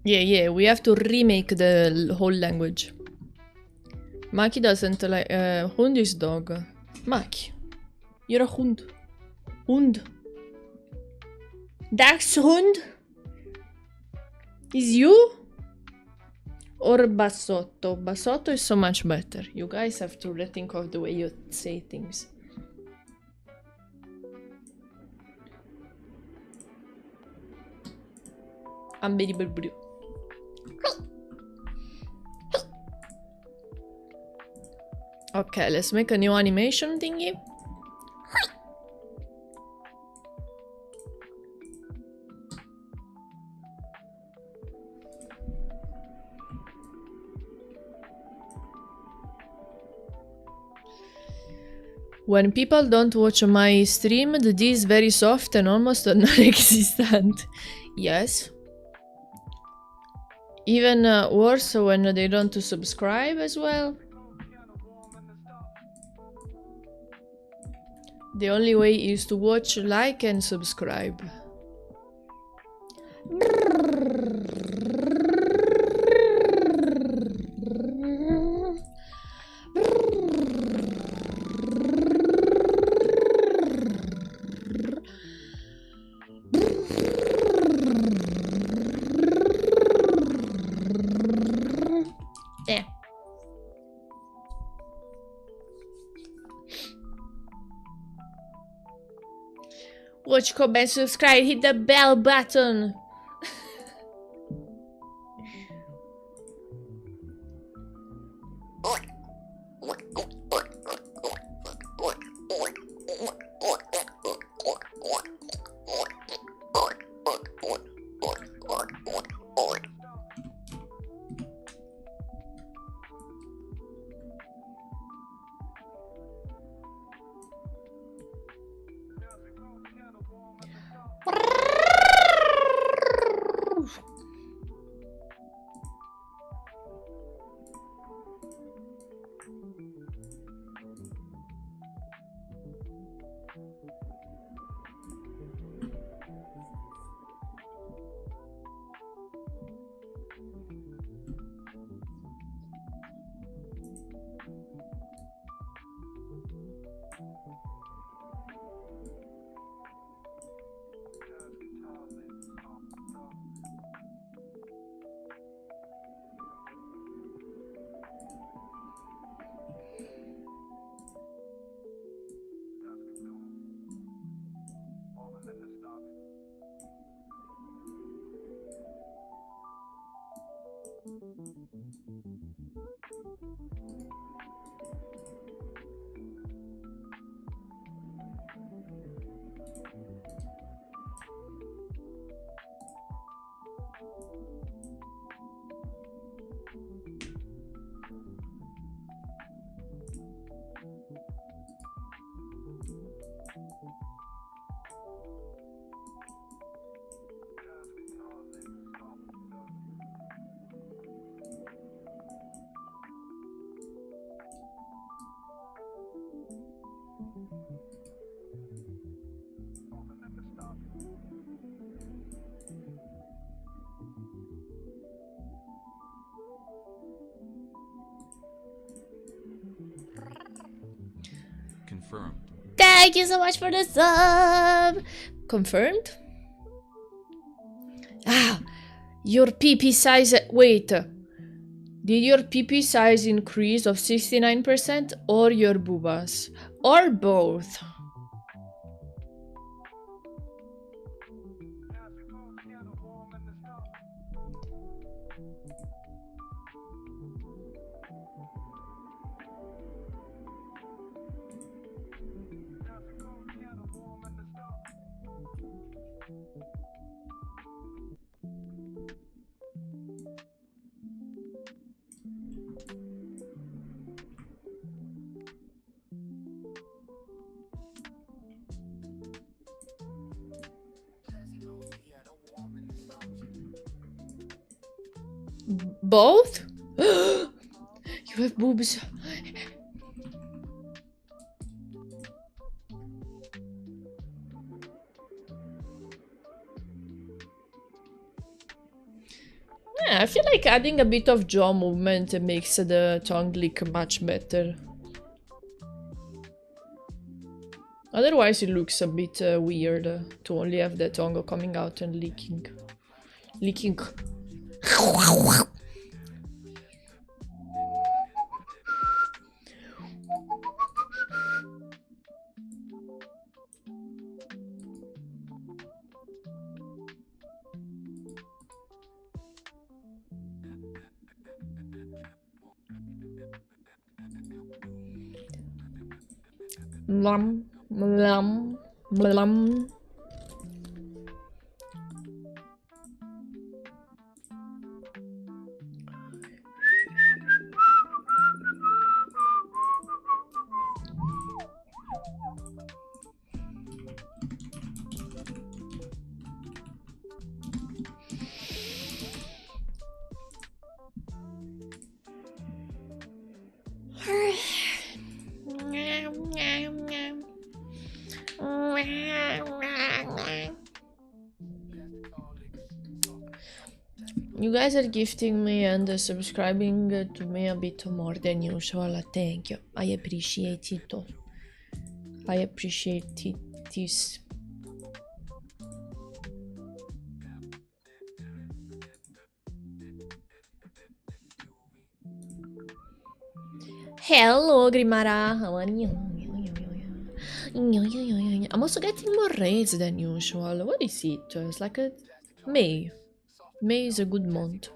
Yeah, we have to remake the whole language. Maki doesn't like. Hund is dog. Maki, you're a hund. Hund. That's hund? Is you? Or Bassotto? Bassotto is so much better. You guys have to rethink of the way you say things. Ambidibidibidi. Okay, let's make a new animation thingy. When people don't watch my stream, the D is very soft and almost non-existent. Yes. Even worse when they don't subscribe as well. The only way is to watch, like, and subscribe. There. Watch, comment, subscribe, hit the bell button. Confirmed. Thank you so much for the sub. Confirmed? Ah, your PP size. Wait. Did your PP size increase of 69% or your boobas? Or both? Both? You have boobs. Yeah, I feel like adding a bit of jaw movement makes the tongue lick much better. Otherwise it looks a bit weird to only have the tongue coming out and licking. Licking. Mlam, mlam, mlam. You guys are gifting me and subscribing to me a bit more than usual. Thank you. I appreciate it all. I appreciate it. This. Hello, Grimara. How are you? I'm also getting more raids than usual. What is it? It's like a May. May is a good month.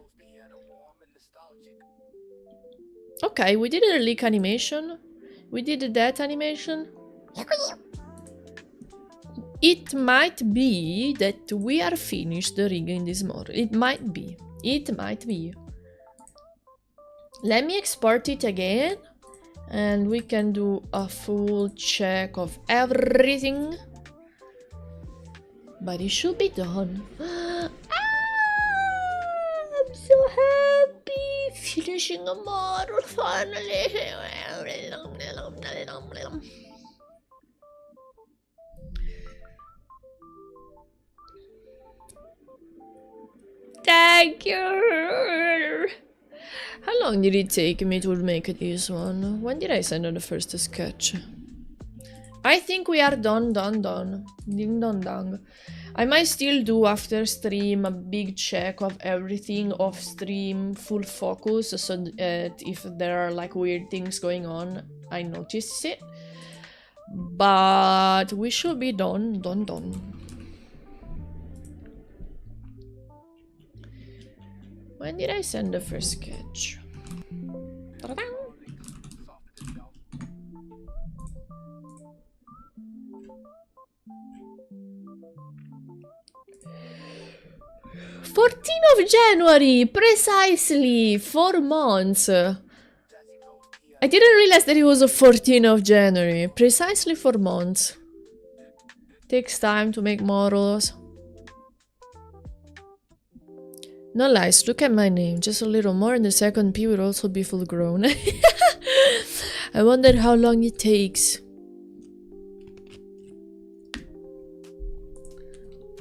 Okay, we did a leak animation. We did that animation. It might be that we are finished rigging this model. It might be. It might be. Let me export it again. And we can do a full check of everything. But it should be done. I'm so happy. Finishing a model finally. Thank you. How long did it take me to make this one? When did I send out the first sketch? I think we are done. Ding dong dong. I might still do after stream a big check of everything off stream, full focus, so that if there are like weird things going on, I notice it. But we should be done. When did I send the first sketch? Ta-da! 14th of January, precisely 4 months. I didn't realize that it was a 14th of January, precisely 4 months. Takes time to make models. No lies, look at my name, just a little more and the second P will also be full grown. I wonder how long it takes.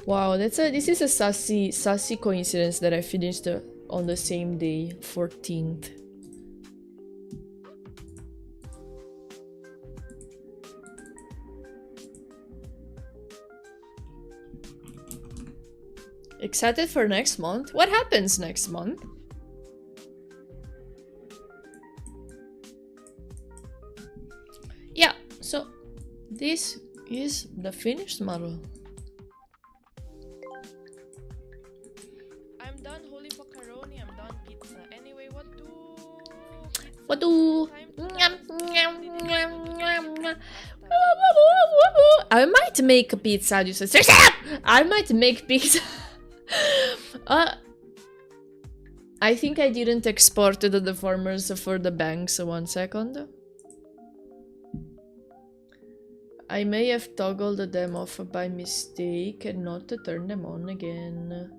Wow, this is a sassy coincidence that I finished on the same day, 14th. Excited for next month? What happens next month? Yeah, so this is the finished model. I'm done, holy macaroni, I'm done. Wadu. I might make a pizza. You say, I might make pizza. I think I didn't export the deformers for the banks. 1 second. I may have toggled them off by mistake and not to turn them on again.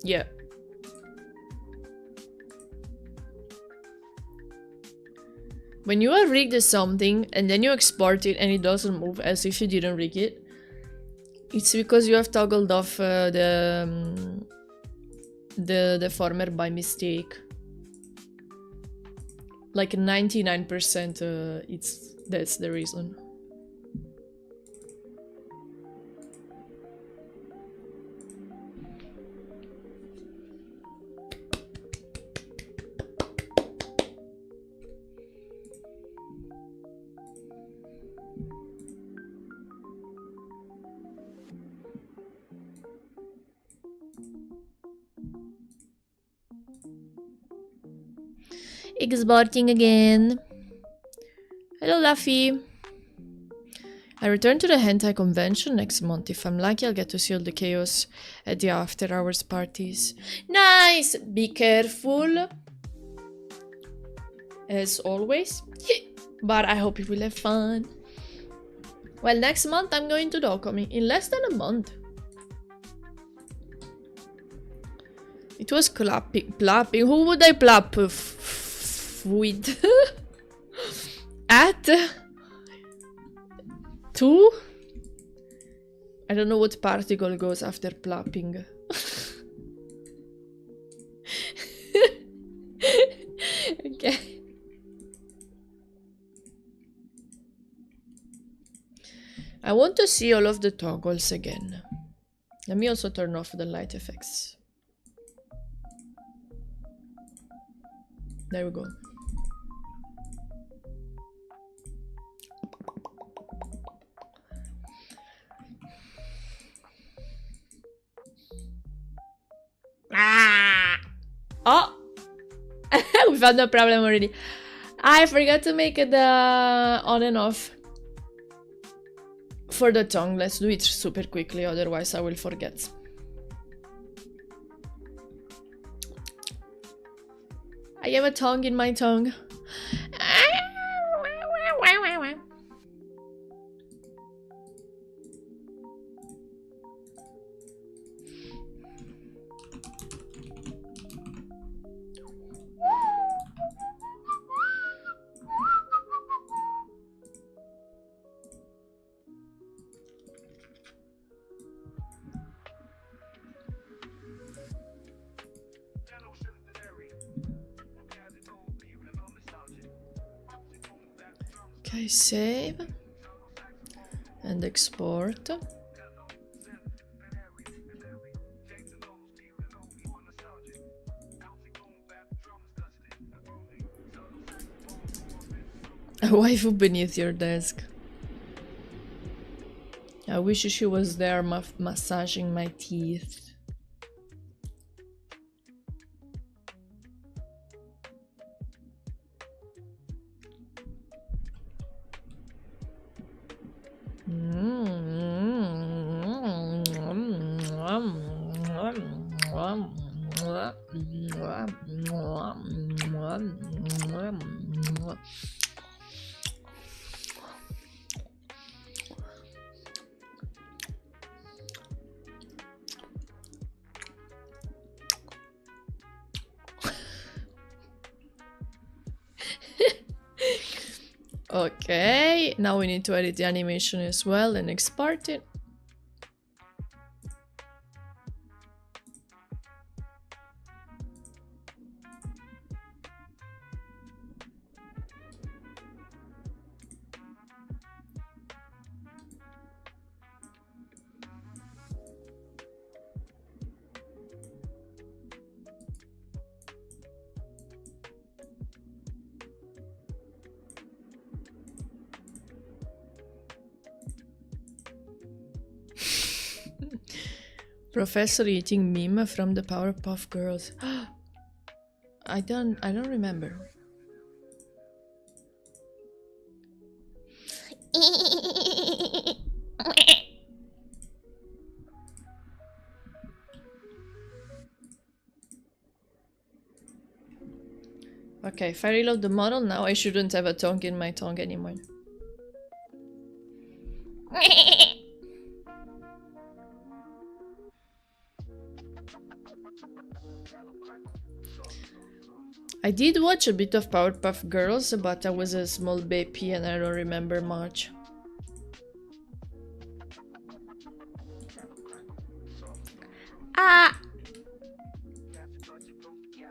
Yeah. When you have rigged something and then you export it and it doesn't move as if you didn't rig it, it's because you have toggled off the deformer by mistake. Like 99%, that's the reason. Exporting again. Hello, Laffy. I return to the hentai convention next month. If I'm lucky, I'll get to see all the chaos at the after hours parties. Nice! Be careful. As always. But I hope you will have fun. Well, next month I'm going to Dokumi. In less than a month. It was plapping. Who would I plap with? At 2? I don't know what particle goes after plapping. Okay. I want to see all of the toggles again. Let me also turn off the light effects. There we go. Ah! Oh! We found a problem already. I forgot to make the on and off for the tongue. Let's do it super quickly, otherwise I will forget. I have a tongue in my tongue. Okay, save and export. A waifu beneath your desk. I wish she was there massaging my teeth. Okay, now we need to edit the animation as well and export it. Professor eating meme from the Powerpuff Girls. I don't remember. Okay, if I reload the model now, I shouldn't have a tongue in my tongue anymore. I did watch a bit of Powerpuff Girls, but I was a small baby and I don't remember much. Ah!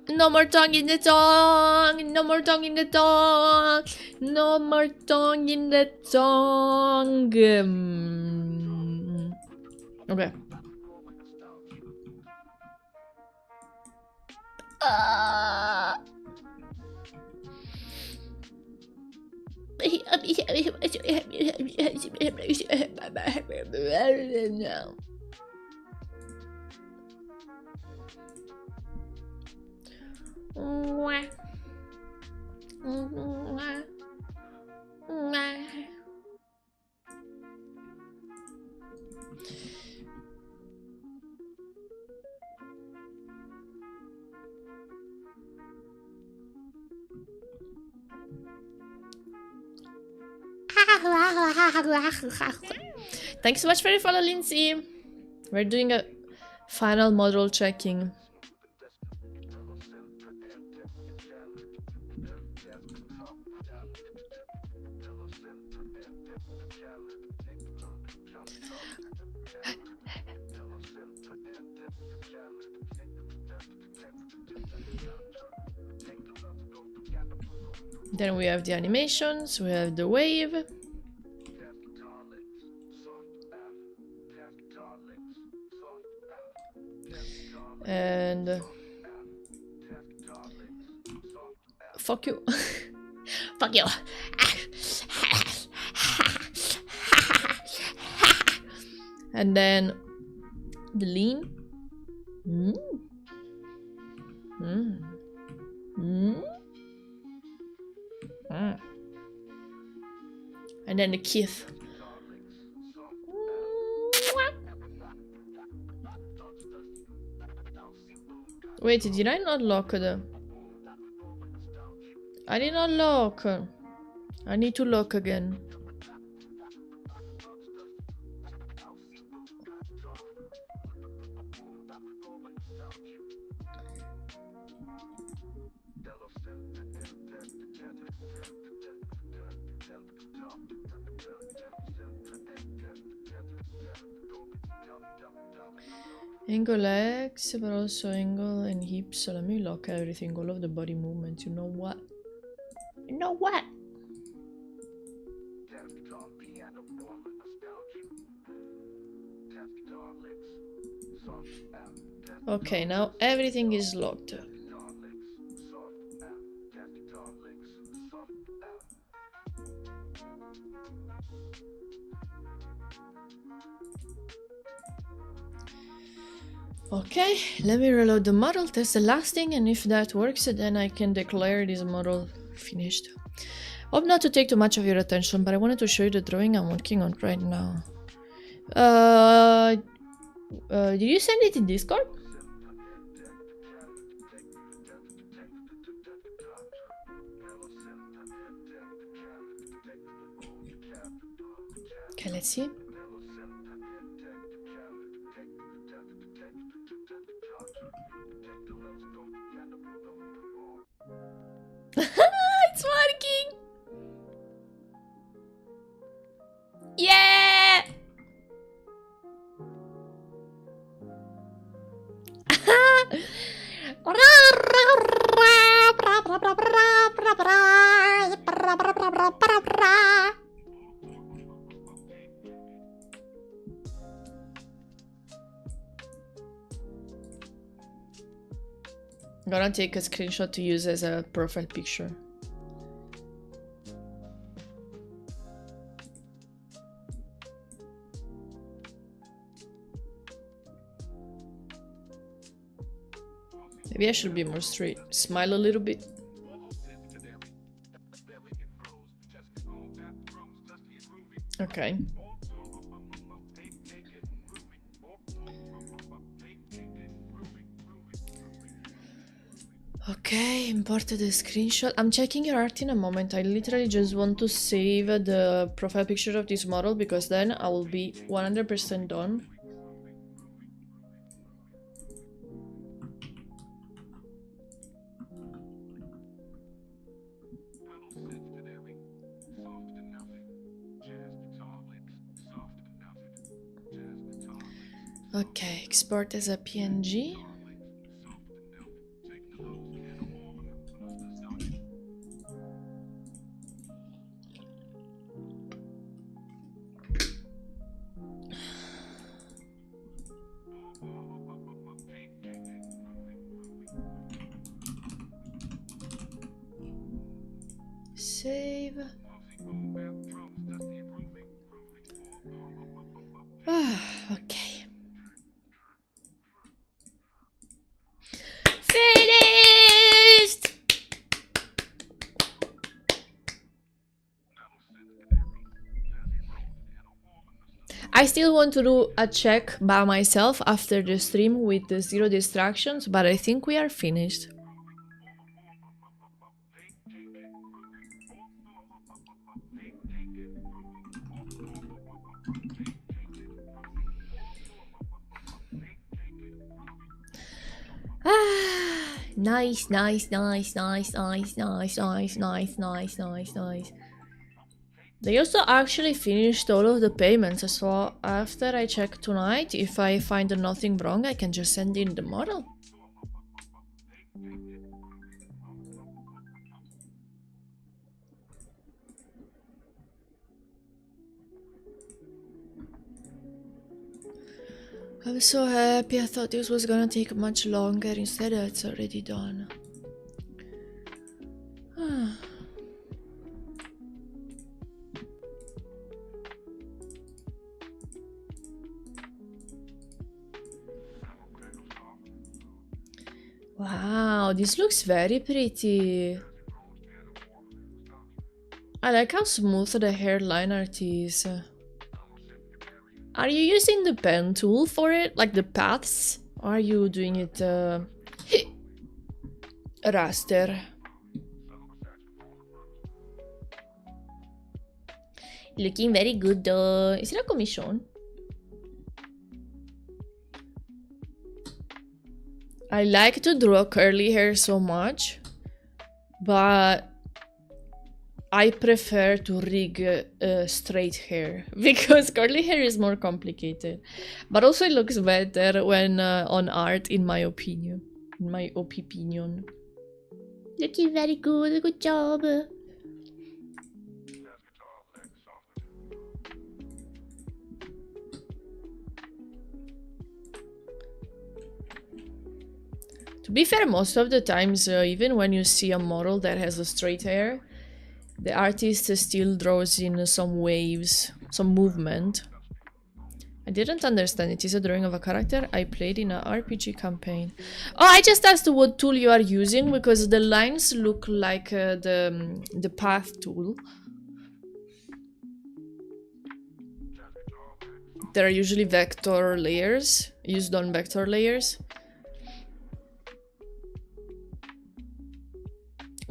No more tongue in the tongue! No more tongue in the tongue! No more tongue in the tongue! Okay. Thanks so much for the follow, Lindsay. We're doing a final model checking. Then we have the animations, we have the wave. And fuck you. Fuck you. And then the lean. And then the kiss. Wait, did I not lock the... I did not lock. I need to lock again. Angle legs, but also angle and hips. So let me lock everything, all of the body movement. You know what? You know what? Okay, now everything is locked. Okay, let me reload the model, test the last thing, and if that works, then I can declare this model finished. Hope not to take too much of your attention, but I wanted to show you the drawing I'm working on right now. Did you send it in Discord? Okay, let's see. It's working! Yeah! I'm gonna take a screenshot to use as a profile picture. Maybe I should be more straight. Smile a little bit. Okay. Okay, imported the screenshot. I'm checking your art in a moment. I literally just want to save the profile picture of this model because then I will be 100% done. Okay, export as a PNG. Save. Okay. Finished! I still want to do a check by myself after the stream with the 0 distractions, but I think we are finished. Nice, nice, nice, nice, nice, nice, nice, nice, nice, nice, nice. They also actually finished all of the payments, so after I check tonight, if I find nothing wrong, I can just send in the model. I'm so happy. I thought this was gonna take much longer. Instead, it's already done. Wow, this looks very pretty. I like how smooth the hairline art is. Are you using the pen tool for it, like the paths? Or are you doing it raster? Looking very good though. Is it a commission? I like to draw curly hair so much, but I prefer to rig straight hair because curly hair is more complicated. But also it looks better when on art, in my opinion. In my opinion. Looking very good. Good job. To be fair, most of the times, even when you see a model that has a straight hair, the artist still draws in some waves, some movement. I didn't understand. It is a drawing of a character I played in an RPG campaign. Oh, I just asked what tool you are using because the lines look like the path tool. There are usually vector layers, used on vector layers.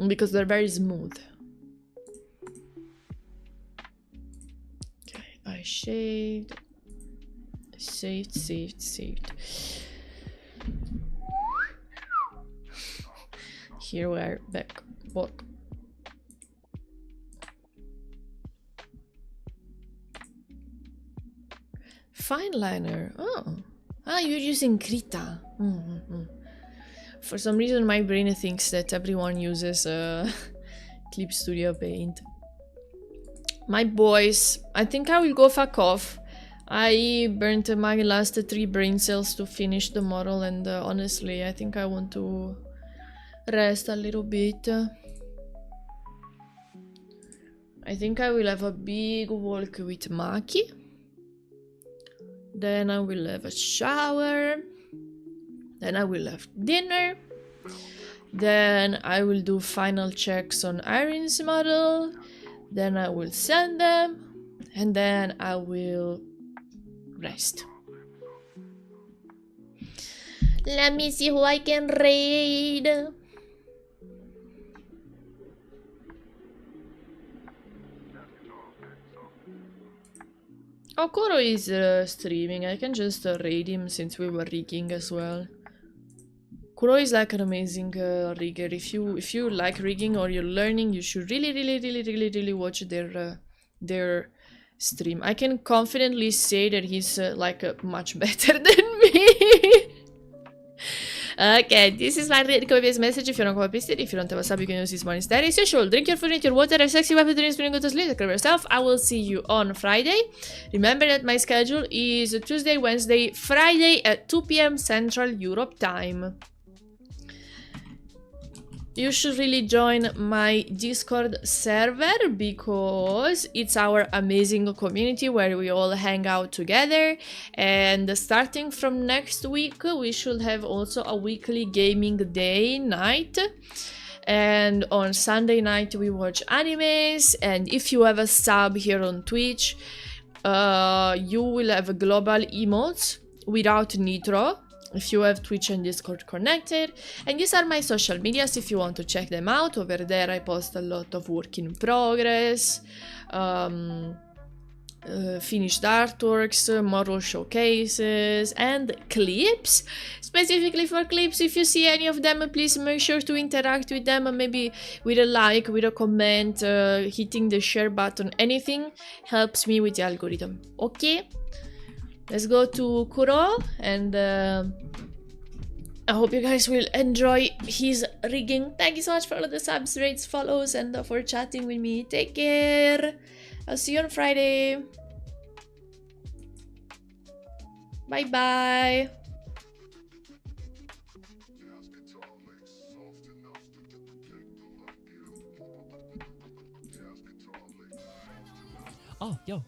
Because they're very smooth. Okay, I saved. Saved. Here we are back. Work. Fine liner. Oh. Ah, you're using Krita. For some reason, my brain thinks that everyone uses Clip Studio Paint. My boys, I think I will go fuck off. I burnt my last 3 brain cells to finish the model, and honestly, I think I want to rest a little bit. I think I will have a big walk with Maki. Then I will have a shower. Then I will have dinner. Then I will do final checks on Aerin's model. Then I will send them. And then I will rest. Let me see who I can raid. Oh, Kuro is streaming. I can just raid him since we were rigging as well. Kuro is like an amazing rigger. If you like rigging or you're learning, you should really watch their stream. I can confidently say that he's like much better than me. Okay, this is my copy-paste message. If you don't copy-paste it, if you don't have a sub, you can use this one instead. As usual, drink your food, eat your water, have sexy weapons, drink, go to sleep, take care of yourself. I will see you on Friday. Remember that my schedule is Tuesday, Wednesday, Friday at 2 p.m. Central Europe time. You should really join my Discord server because it's our amazing community where we all hang out together, and starting from next week we should have also a weekly gaming day night, and on Sunday night we watch animes. And if you have a sub here on Twitch, you will have global emotes without Nitro if you have Twitch and Discord connected. And these are my social medias if you want to check them out. Over there I post a lot of work in progress, finished artworks, model showcases, and clips. Specifically for clips, if you see any of them, please make sure to interact with them, maybe with a like, with a comment, hitting the share button. Anything helps me with the algorithm. Okay? Let's go to Kuro, and I hope you guys will enjoy his rigging. Thank you so much for all of the subs, rates, follows, and for chatting with me. Take care. I'll see you on Friday. Bye bye. Oh, yo.